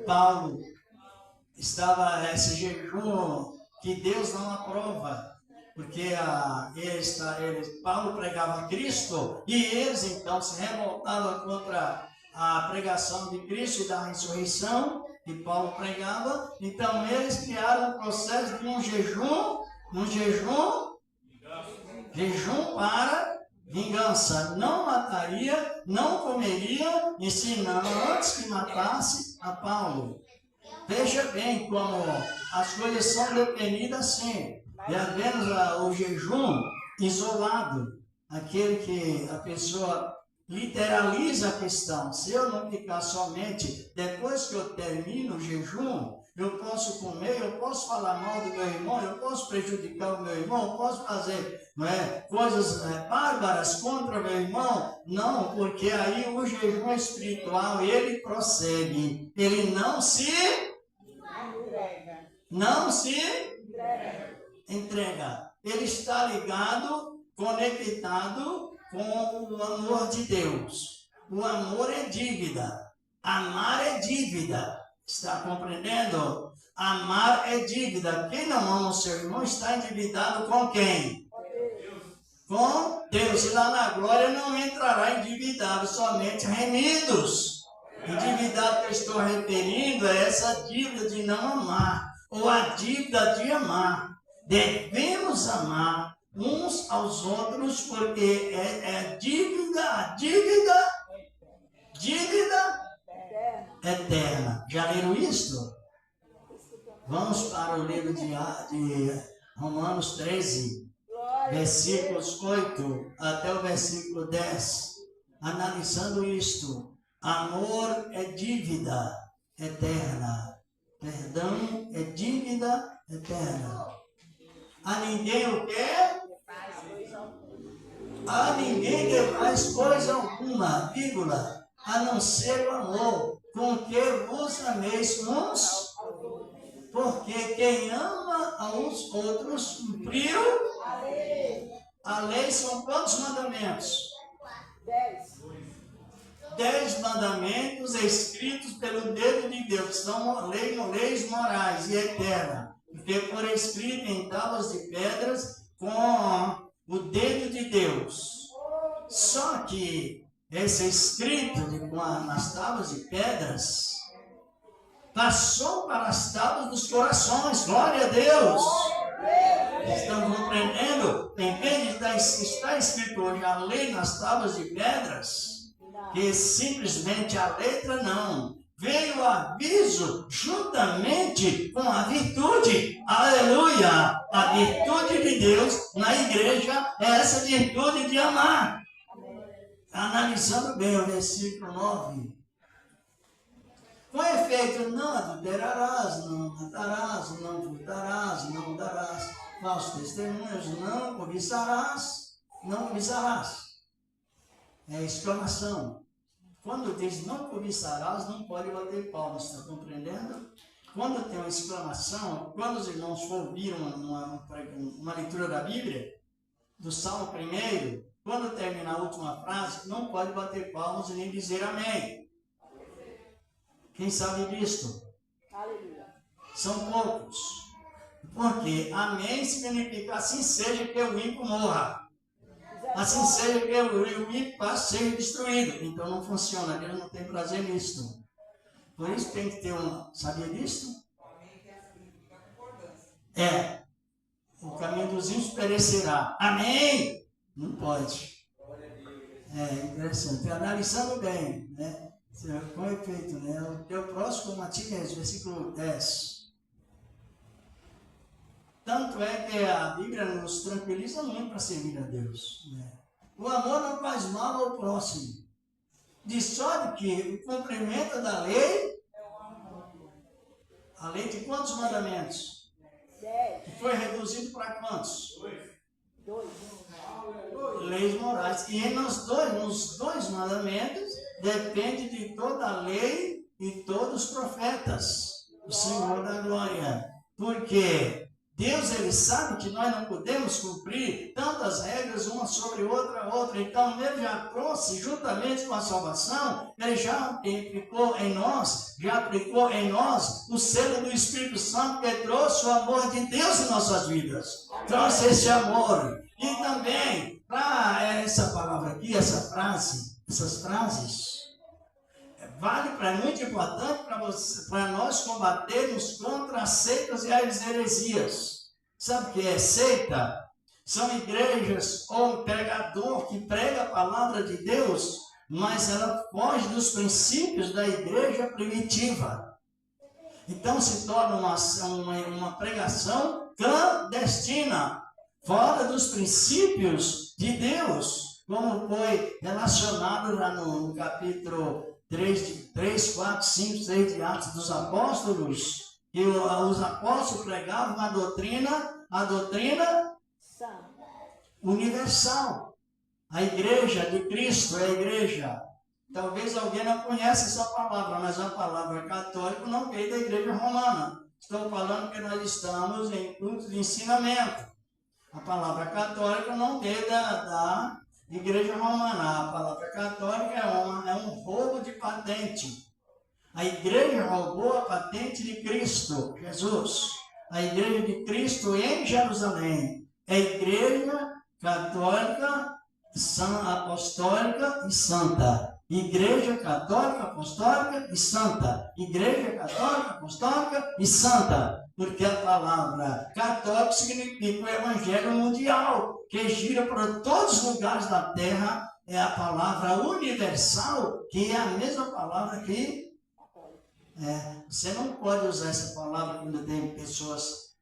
Paulo. Estava esse jejum que Deus não aprova, porque Paulo pregava Cristo e eles então se revoltavam contra a pregação de Cristo e da ressurreição que Paulo pregava. Então eles criaram o processo de um jejum para vingança. Não mataria, não comeria, ensinando antes que matasse a Paulo. Veja bem como as coisas são definidas assim. E havemos o jejum isolado, aquele que a pessoa literaliza a questão. Se eu não ficar somente, depois que eu termino o jejum, eu posso comer, eu posso falar mal do meu irmão, eu posso prejudicar o meu irmão, eu posso fazer coisas bárbaras contra o meu irmão. Não, porque aí o jejum espiritual, ele prossegue. Ele não se entrega. Ele está ligado conectado com o amor de Deus. O amor é dívida. Amar é dívida. Está compreendendo? Amar é dívida. Quem não ama o seu irmão está endividado com quem? Com Deus. E lá na glória não entrará endividado, somente remidos. Endividado que eu estou referindo é essa dívida de não amar, ou a dívida de amar. Devemos amar uns aos outros, porque é dívida eterna. Já leram isto? Vamos para o livro de Romanos 13, versículos 8 até o versículo 10. Analisando isto, amor é dívida eterna. Perdão é dívida eterna. A ninguém o quê? A ninguém devais coisa alguma, vírgula, a não ser o amor, com que vos ameis uns, porque quem ama a uns outros cumpriu a lei. São quantos mandamentos? 10 mandamentos escritos pelo dedo de Deus, são leis morais e eternas, porque foram escritos em tábuas de pedras com o dedo de Deus. Só que esse escrito nas tábuas de pedras passou para as tábuas dos corações. Glória a Deus! Estão compreendendo? Em vez de estar escrito hoje a lei nas tábuas de pedras, que simplesmente a letra não, veio o aviso juntamente com a virtude. Aleluia! A virtude de Deus na igreja é essa virtude de amar. Analisando bem o versículo 9. Com efeito, não adulterarás, não matarás, não furtarás, não darás falsos testemunhos, não cobiçarás, não cobiçarás. É exclamação. Quando diz não cobiçarás, não pode bater palmas, está compreendendo? Quando tem uma exclamação, quando os irmãos ouviram uma leitura da Bíblia, do Salmo 1, quando termina a última frase, não pode bater palmas e nem dizer amém. Quem sabe disto? Aleluia. São poucos. Porque amém significa assim seja que o ímpio morra. Assim seja que o ímpio seja destruído. Então não funciona, Deus não tem prazer nisto. Por isso tem que ter sabia disto? O caminho dos ímpios perecerá. Amém? Não pode. É interessante. Analisando bem, né? Com efeito, né? O teu próximo como a ti mesmo, versículo 10. Tanto é que a Bíblia nos tranquiliza muito para servir a Deus. Né? O amor não faz mal ao próximo. Diz só que o cumprimento da lei, a lei de quantos mandamentos? 10. Que foi reduzido para quantos? 2. Leis morais. E nos dois mandamentos depende de toda a lei e todos os profetas, o Senhor da glória. Porque Deus, Ele sabe que nós não podemos cumprir tantas regras uma sobre outra. Então, Ele já trouxe, juntamente com a salvação, Ele já aplicou em nós o selo do Espírito Santo, que trouxe o amor de Deus em nossas vidas. Trouxe esse amor. E também, para essa palavra aqui, essas frases, é muito importante para nós combatermos contra as seitas e as heresias. Sabe o que é seita? São igrejas ou um pregador que prega a palavra de Deus, mas ela foge dos princípios da igreja primitiva. Então se torna uma pregação clandestina, fora dos princípios de Deus, como foi relacionado lá no capítulo 3, 4, 5, 6 de Atos dos Apóstolos, que os apóstolos pregavam a doutrina universal. A igreja de Cristo é a igreja. Talvez alguém não conheça essa palavra, mas a palavra católica não veio da igreja romana. Estou falando que nós estamos em culto de ensinamento. A palavra católica não veio da Igreja Romana. A palavra católica é um roubo de patente. A igreja roubou a patente de Cristo, Jesus. A igreja de Cristo em Jerusalém é a igreja católica, apostólica e santa. Igreja católica, apostólica e santa. Igreja católica, apostólica e santa. Porque a palavra católico significa o evangelho mundial, que gira para todos os lugares da terra. É a palavra universal, que é a mesma palavra que... você não pode usar essa palavra quando tem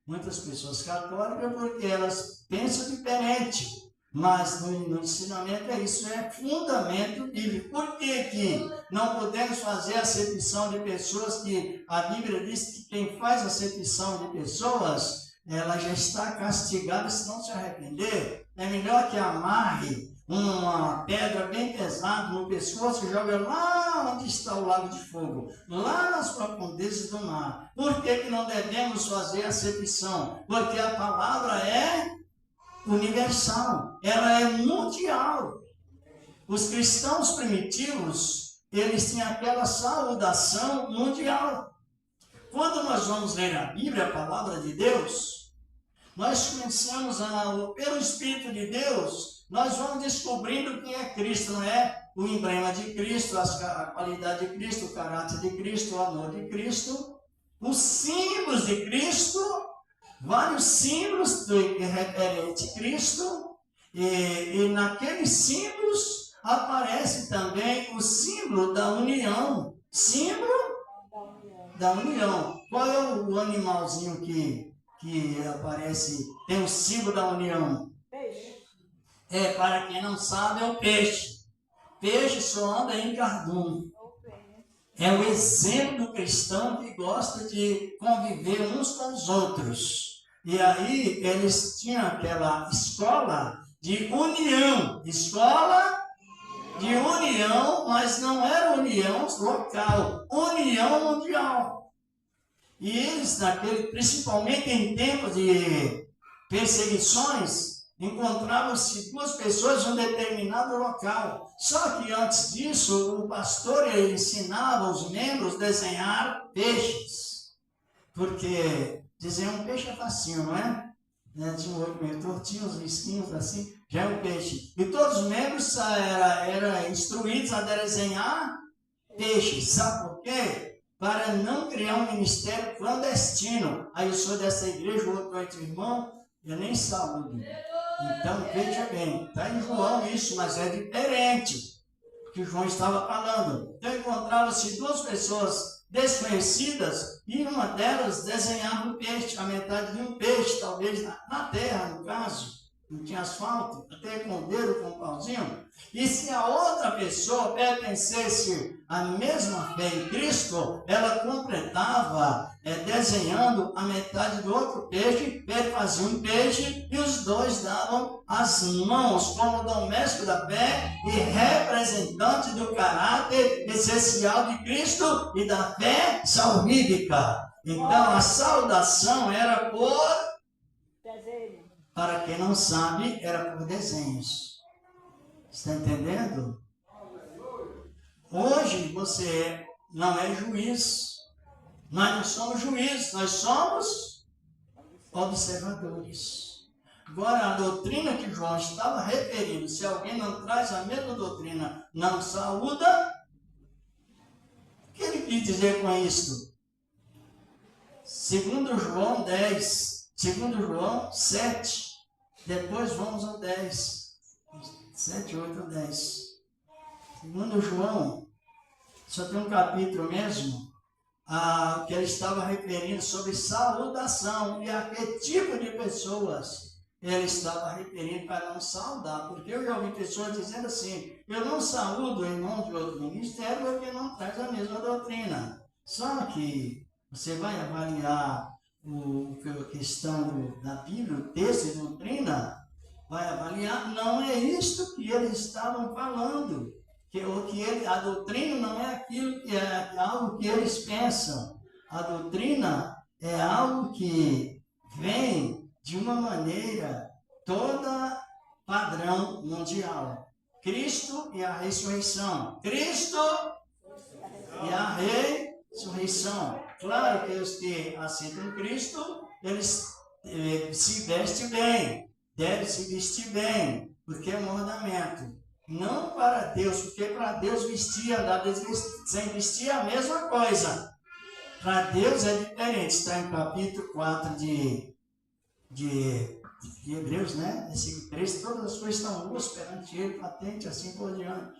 muitas pessoas católicas, porque elas pensam diferente. Mas no ensinamento isso, é fundamento bíblico. Por que não podemos fazer acepção de pessoas que a Bíblia diz que quem faz acepção de pessoas, ela já está castigada se não se arrepender? É melhor que amarre uma pedra bem pesada no pescoço e joga lá onde está o lago de fogo, lá nas profundezas do mar. Por que não devemos fazer acepção? Porque a palavra é universal, ela é mundial. Os cristãos primitivos, eles tinham aquela saudação mundial. Quando nós vamos ler a Bíblia, a palavra de Deus, nós começamos pelo Espírito de Deus, nós vamos descobrindo quem é Cristo, não é? O emblema de Cristo, a qualidade de Cristo, o caráter de Cristo, o amor de Cristo, os símbolos de Cristo, vários símbolos referente a Cristo, e naqueles símbolos aparece também o símbolo da união. Símbolo da união. Qual é o animalzinho que aparece, tem o símbolo da união? Peixe. Para quem não sabe, é o peixe. Peixe só anda em cardume. É o exemplo do cristão que gosta de conviver uns com os outros. E aí eles tinham aquela escola de união. Escola de união, mas não era união local. União mundial. E eles, principalmente em tempos de perseguições, encontravam-se duas pessoas em um determinado local. Só que antes disso, o pastor ensinava os membros a desenhar peixes. Porque desenhar um peixe é facinho, não é? Tinha um olho meio tortinho, os risquinhos assim, já é um peixe. E todos os membros eram instruídos a desenhar peixes. Sabe por quê? Para não criar um ministério clandestino. Aí eu sou dessa igreja, o outro irmão, eu nem saúdo. Então, veja bem, está em João isso, mas é diferente do que João estava falando. Então, encontravam-se duas pessoas desconhecidas e uma delas desenhava um peixe, a metade de um peixe, talvez na terra, no caso. Não tinha asfalto, até com o dedo, com o pauzinho. E se a outra pessoa pertencesse à mesma fé em Cristo, ela completava desenhando a metade do outro peixe, ele fazia um peixe e os dois davam as mãos como doméstico da fé e representante do caráter essencial de Cristo e da fé salvífica. Então a saudação era para quem não sabe, era por desenhos. Está entendendo? Hoje você não é juiz. Nós não somos juízes, nós somos observadores. Agora, a doutrina que João estava referindo, se alguém não traz a mesma doutrina, não saúda, o que ele quis dizer com isto? Segundo João 10, segundo João 7, depois vamos ao 10, 7, 8 ou 10. Segundo João, só tem um capítulo mesmo, que ele estava referindo sobre saudação e a que tipo de pessoas ele estava referindo para não saudar. Porque eu já ouvi pessoas dizendo assim, eu não saúdo o irmão de outro ministério porque não traz a mesma doutrina. Só que você vai avaliar a questão da Bíblia, o texto e doutrina, vai avaliar, não é isto que eles estavam falando. A doutrina não é aquilo que é algo que eles pensam. A doutrina é algo que vem de uma maneira todo padrão mundial. Cristo e a ressurreição. Cristo e a ressurreição. Claro que os que aceitam Cristo, eles se vestem bem, devem se vestir bem, porque é um mandamento. Não para Deus, porque para Deus vestir, andar sem vestir é a mesma coisa. Para Deus é diferente. Está em capítulo 4 de Hebreus, né? Versículo 3, todas as coisas estão boas perante Ele, patente, assim por diante.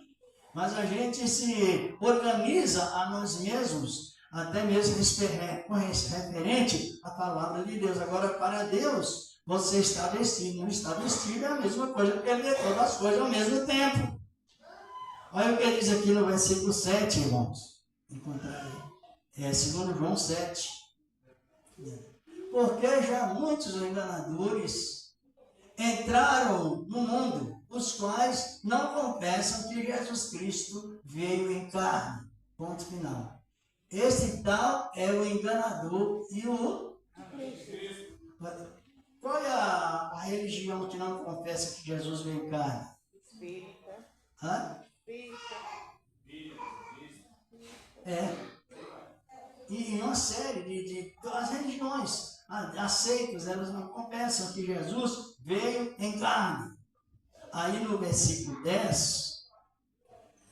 Mas a gente se organiza a nós mesmos, até mesmo referente à palavra de Deus. Agora, para Deus, você está vestido, não está vestido, é a mesma coisa, porque Ele vê todas as coisas ao mesmo tempo. Olha o que ele diz aqui no versículo 7, irmãos. Encontrar aí. 2 João 7. Porque já muitos enganadores entraram no mundo, os quais não confessam que Jesus Cristo veio em carne. Ponto final. Esse tal é o enganador e o... Qual é a religião que não confessa que Jesus veio em carne? Espírita. Hã? É. E uma série de as religiões aceitas, elas não confessam que Jesus veio em carne. Aí no versículo 10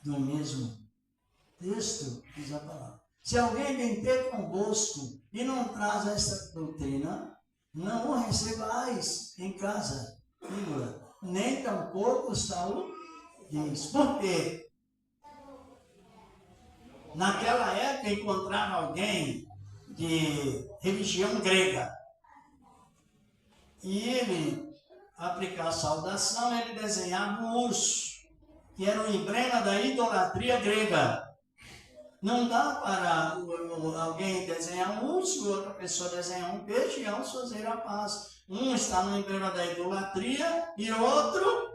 do mesmo texto, diz a palavra: se alguém vem ter convosco e não traz essa doutrina, não o recebais em casa, nem tampouco saúdeis. Por quê? Naquela época encontrava alguém de religião grega e ele, aplicar a saudação, ele desenhava um urso, que era um emblema da idolatria grega. Não dá para alguém desenhar um urso, outra pessoa desenhar um peixe e ambos fazer a paz. Um está no emblema da idolatria e outro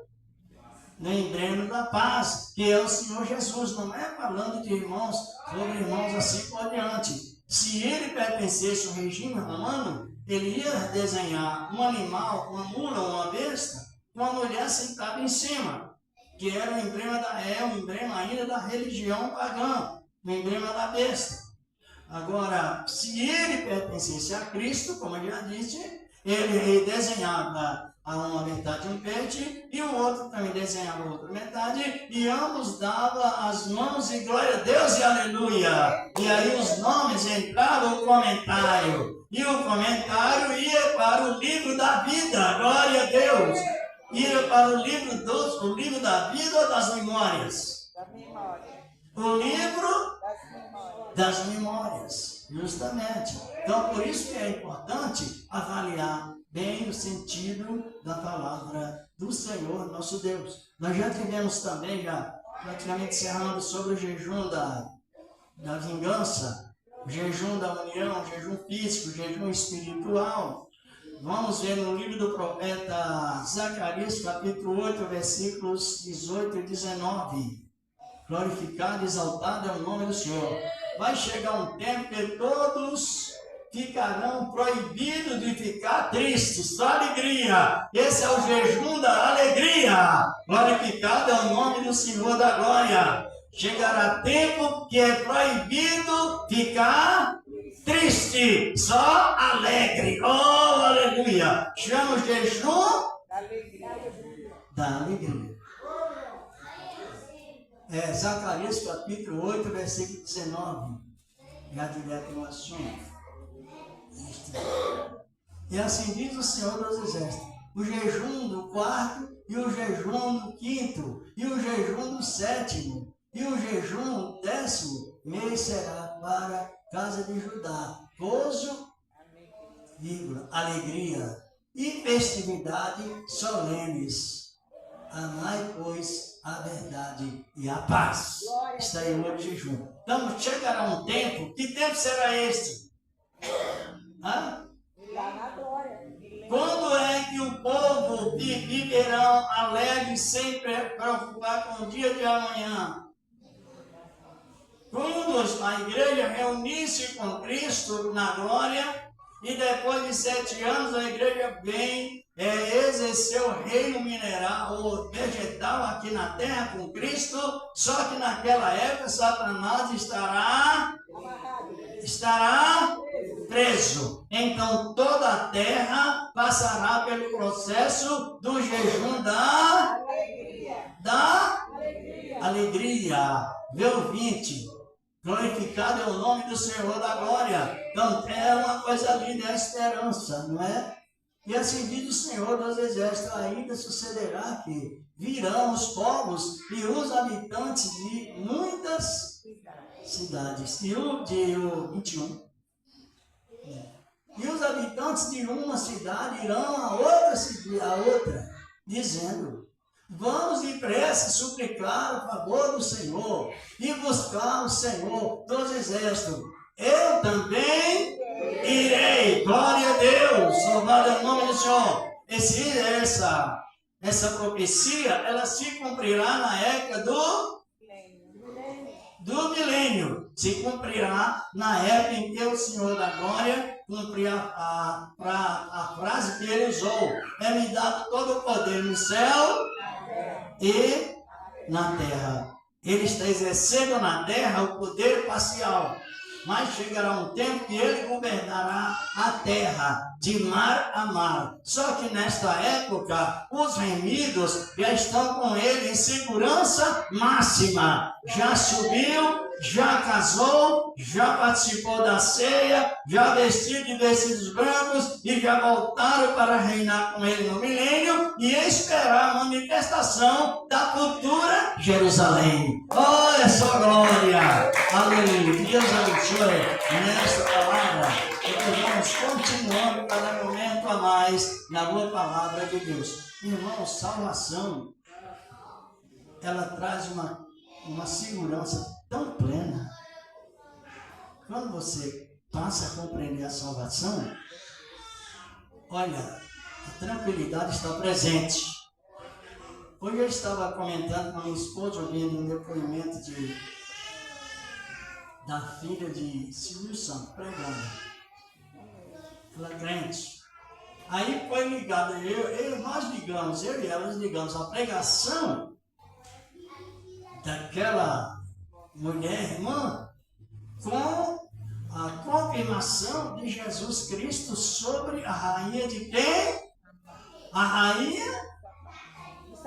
no emblema da paz, que é o Senhor Jesus. Não é falando de irmãos sobre irmãos assim por diante. Se ele pertencesse ao regime romano, ele ia desenhar um animal, uma mula ou uma besta, com uma mulher sentada em cima, que era o emblema o emblema ainda da religião pagã, o emblema da besta. Agora, se ele pertencesse a Cristo, como eu já disse, ele desenhava a uma metade um peixe e o outro também desenhava a outra metade e ambos davam as mãos e glória a Deus e aleluia. E aí os nomes entravam no comentário e o comentário ia para o livro da vida, glória a Deus. Ia para o livro da vida ou das memórias? Da memória. O livro Das memórias. das memórias, justamente. Então, por isso que é importante avaliar bem o sentido da palavra do Senhor, nosso Deus. Nós já tivemos também, já praticamente encerrando, sobre o jejum da vingança, o jejum da união, o jejum físico, o jejum espiritual. Vamos ver no livro do profeta Zacarias, capítulo 8, versículos 18 e 19. Glorificado e exaltado é o nome do Senhor. Vai chegar um tempo que todos ficarão proibidos de ficar tristes, só alegria. Esse é o jejum da alegria. Glorificado é o nome do Senhor da glória. Chegará tempo que é proibido ficar triste, só alegre. Oh, aleluia. Chama o jejum da alegria. Zacarias capítulo 8, versículo 19. Já direto no assunto. E assim diz o Senhor dos Exércitos: o jejum do quarto, e o jejum do quinto, e o jejum do sétimo, e o jejum do 10º mês será para a casa de Judá gozo, alegria e festividade solenes. Amai, pois, a verdade e a paz. Está aí o jejum. Então chegará um tempo. Que tempo será este? Hã? Quando é que o povo viverão alegre, sem preocupar com o dia de amanhã? Quando a igreja reunir-se com Cristo na glória, E depois de 7 anos, a igreja vem exercer o reino mineral ou vegetal aqui na terra com Cristo. Só que naquela época, Satanás estará preso. Então toda a terra passará pelo processo do jejum da alegria. Veio 20. Glorificado é o nome do Senhor da glória. Então é uma coisa linda, é a esperança, não é? E assim diz o Senhor dos Exércitos: ainda sucederá que virão os povos e os habitantes de muitas cidades. E o 21. E os habitantes de uma cidade irão a outra, dizendo: vamos depressa suplicar a favor do Senhor e buscar o Senhor dos Exércitos. Eu também irei. Glória a Deus. Louvado é o nome do Senhor. Essa profecia, ela se cumprirá na época do milênio. Se cumprirá na época em que o Senhor da glória cumprir a frase que ele usou: é-me dado todo o poder no céu e na terra. Ele está exercendo na terra o poder parcial, mas chegará um tempo que ele governará a terra de mar a mar. Só que nesta época, os remidos já estão com ele em segurança máxima. Já subiu, já casou, já participou da ceia, já vestiu de vestidos brancos e já voltaram para reinar com ele no milênio e esperar a manifestação da futura Jerusalém. Olha só, glória! Aleluia! Que Deus abençoe nesta palavra. E nós vamos continuando cada momento a mais na boa palavra de Deus. Irmãos, salvação, ela traz uma segurança tão plena. Quando você passa a compreender a salvação, olha, a tranquilidade está presente. Hoje eu estava comentando com a minha esposa, ouvindo um depoimento da filha de Silvio Santos, pregando. Ela é crente. Aí foi ligado, eu e elas ligamos a pregação daquela mulher irmã com a confirmação de Jesus Cristo sobre a rainha de quem? A rainha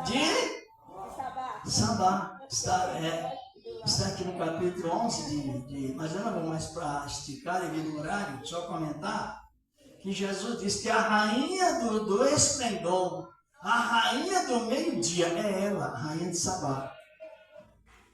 de Sabá. Está aqui no capítulo 11, mas eu não vou mais para esticar devido ao horário, só comentar que Jesus disse que a rainha do esplendor, a rainha do meio-dia, é ela, a rainha de Sabá.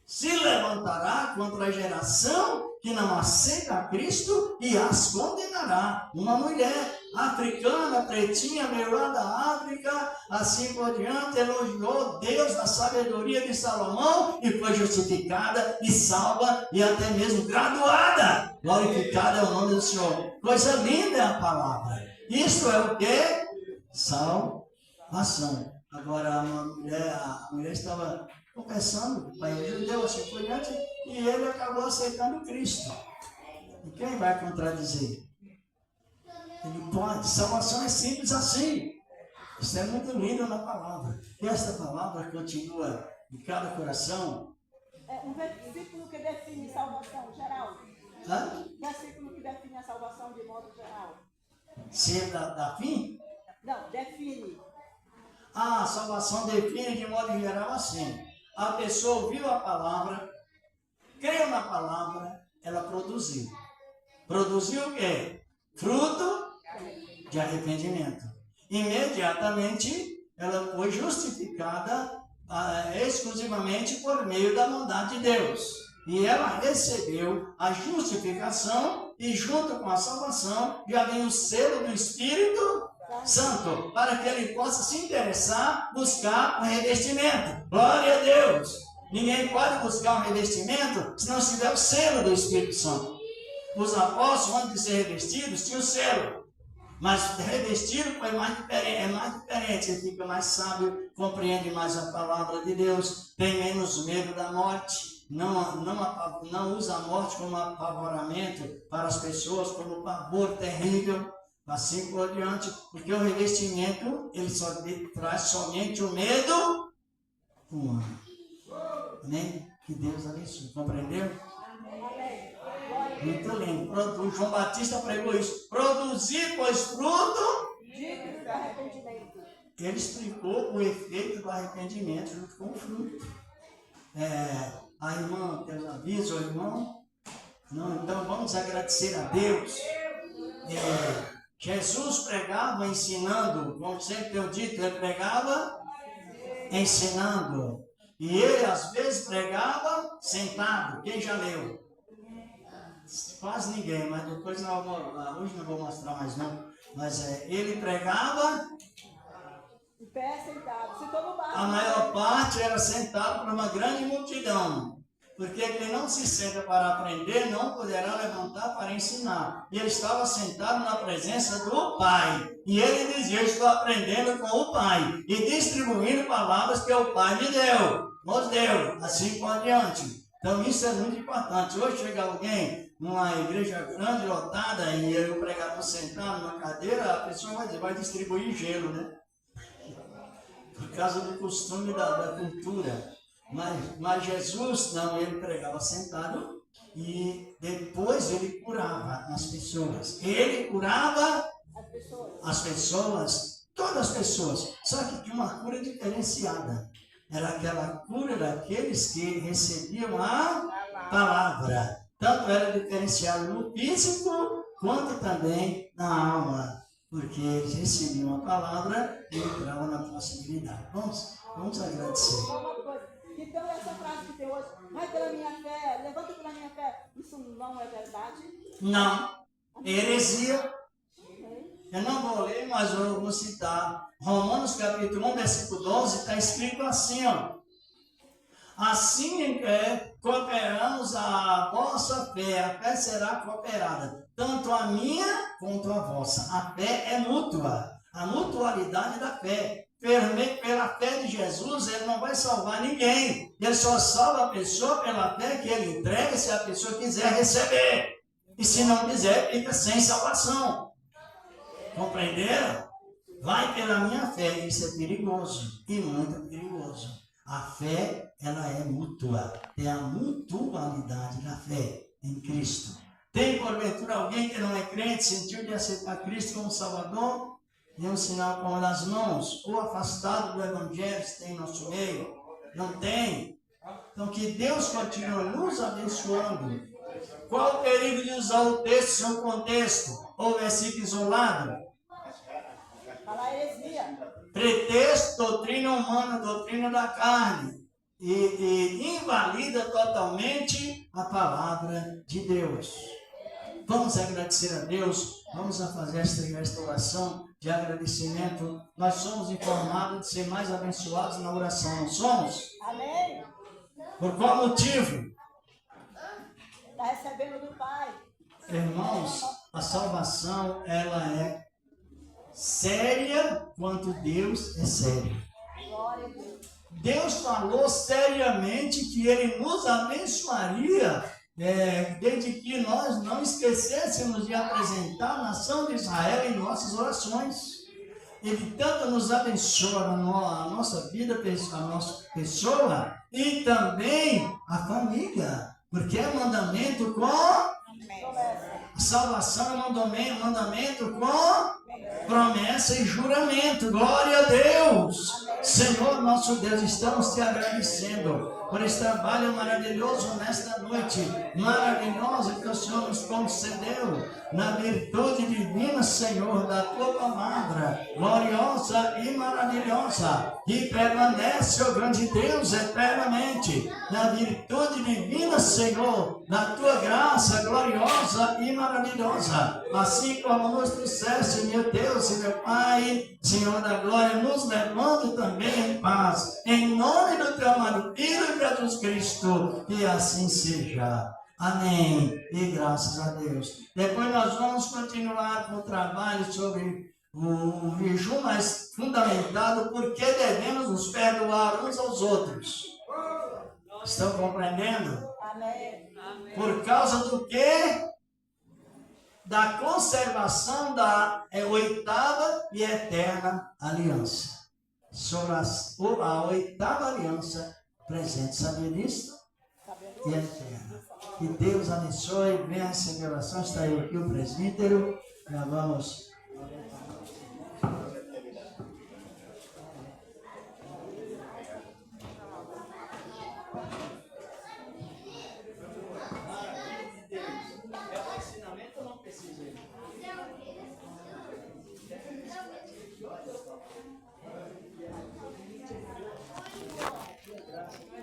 Se levantará contra a geração que não aceita a Cristo e as condenará. Uma mulher africana, pretinha, veio lá da África, assim por diante, elogiou Deus da sabedoria de Salomão e foi justificada e salva e até mesmo graduada. Glorificado é o nome do Senhor. Coisa linda é a palavra. Isso é o que? Salvação. Agora a mulher estava confessando o pai judeu, assim por diante, e ele acabou aceitando Cristo. E quem vai contradizer? Ele pode. Salvação é simples assim. Isso é muito lindo na palavra. E esta palavra continua em cada coração. É um versículo que define salvação geral. Versículo que define a salvação de modo geral. Se é da fim? Não, define. A salvação define de modo geral assim. A pessoa ouviu a palavra, creu na palavra, ela produziu. Produziu o quê? Fruto de arrependimento. Imediatamente, ela foi justificada exclusivamente por meio da bondade de Deus. E ela recebeu a justificação e junto com a salvação já vem o selo do Espírito Santo, para que ele possa se interessar, buscar um revestimento. Glória a Deus! Ninguém pode buscar um revestimento se não tiver o selo do Espírito Santo. Os apóstolos, antes de ser revestidos, tinham o selo. Mas revestido é mais diferente. Ele fica mais sábio, compreende mais a palavra de Deus, tem menos medo da morte. Não usa a morte como apavoramento para as pessoas, como pavor terrível. assim por diante, porque o revestimento, ele só traz somente o medo humano. Amém? Que Deus abençoe. Compreendeu? Muito lindo. O João Batista pregou isso. Produzir, pois, fruto. Digno de arrependimento. Ele explicou o efeito do arrependimento junto com o fruto. A irmã, Deus avisa, o irmão. Não, então vamos agradecer a Deus. Jesus pregava ensinando, como sempre tenho dito, ele pregava ensinando. E ele às vezes pregava sentado. Quem já leu? Quase ninguém, mas depois hoje não vou mostrar mais não. Mas ele pregava. De pé, sentado. Sentou no barco. A maior parte era sentado para uma grande multidão. Porque quem não se senta para aprender não poderá levantar para ensinar. E ele estava sentado na presença do Pai. E ele dizia: eu estou aprendendo com o Pai. E distribuindo palavras que o Pai me deu. Nos deu. Assim por diante. Então isso é muito importante. Hoje chega alguém numa igreja grande, lotada, e o pregador sentado numa cadeira, a pessoa vai dizer, vai distribuir gelo, né? Por causa do costume da cultura. Mas Jesus, não, ele pregava sentado e depois ele curava as pessoas. Ele curava as pessoas, todas as pessoas, só que de uma cura diferenciada. Era aquela cura daqueles que recebiam a palavra. Tanto era diferenciado no físico, quanto também na alma. Porque eles recebiam a palavra e entravam na possibilidade. Vamos agradecer. Então essa frase que tem hoje, vai pela minha fé, levanta pela minha fé, isso não é verdade? Não. Heresia. Eu não vou ler, mas eu vou citar. Romanos capítulo 1, versículo 12, está escrito assim, ó. Assim cooperamos a vossa fé, a fé será cooperada, tanto a minha quanto a vossa. A fé é mútua, a mutualidade da fé. Pela fé de Jesus, ele não vai salvar ninguém. Ele só salva a pessoa pela fé que ele entrega, se a pessoa quiser receber. E se não quiser, fica sem salvação. Compreenderam? Vai pela minha fé, isso é perigoso, e muito perigoso. A fé, ela é mútua, é a mutualidade da fé em Cristo. Tem porventura alguém que não é crente, sentiu de aceitar Cristo como Salvador? Dê um sinal com as mãos, ou afastado do Evangelho, se tem em nosso meio. Não tem? Então que Deus continue nos abençoando. Qual o perigo de usar o texto em seu contexto, ou versículo isolado? Fala heresia. Pretexto, doutrina humana, doutrina da carne. E invalida totalmente a palavra de Deus. Vamos agradecer a Deus, vamos fazer esta oração de agradecimento. Nós somos informados de ser mais abençoados na oração, não somos? Amém. Por qual motivo? Está recebendo do Pai. Irmãos, a salvação, ela é séria quanto Deus é sério. Glória a Deus. Deus falou seriamente que Ele nos abençoaria desde que nós não esquecêssemos de apresentar a nação de Israel em nossas orações. Ele tanto nos abençoa a nossa vida, a nossa pessoa e também a família, porque é mandamento com a salvação, é mandamento com promessa e juramento. Glória a Deus. Senhor nosso Deus, estamos te agradecendo por esse trabalho maravilhoso nesta noite, maravilhosa que o Senhor nos concedeu, na virtude divina, Senhor, da tua palavra, gloriosa e maravilhosa, que permanece, ó grande Deus, eternamente, na virtude divina, Senhor, da tua graça gloriosa e maravilhosa, assim como nos trouxeste, meu Deus e meu Pai, Senhor da glória, nos levando também em paz, em nome do teu amado Filho Jesus Cristo, que assim seja. Amém. E graças a Deus. Depois nós vamos continuar com o trabalho sobre o jejum, mas fundamentado porque devemos nos perdoar uns aos outros. Estão compreendendo? Amém. Por causa do quê? da conservação da oitava e eterna aliança. Sobre a oitava aliança presente. Sabia disso? E eterna. Que Deus abençoe. Venha receber oração. Está aí aqui o presbítero. Já vamos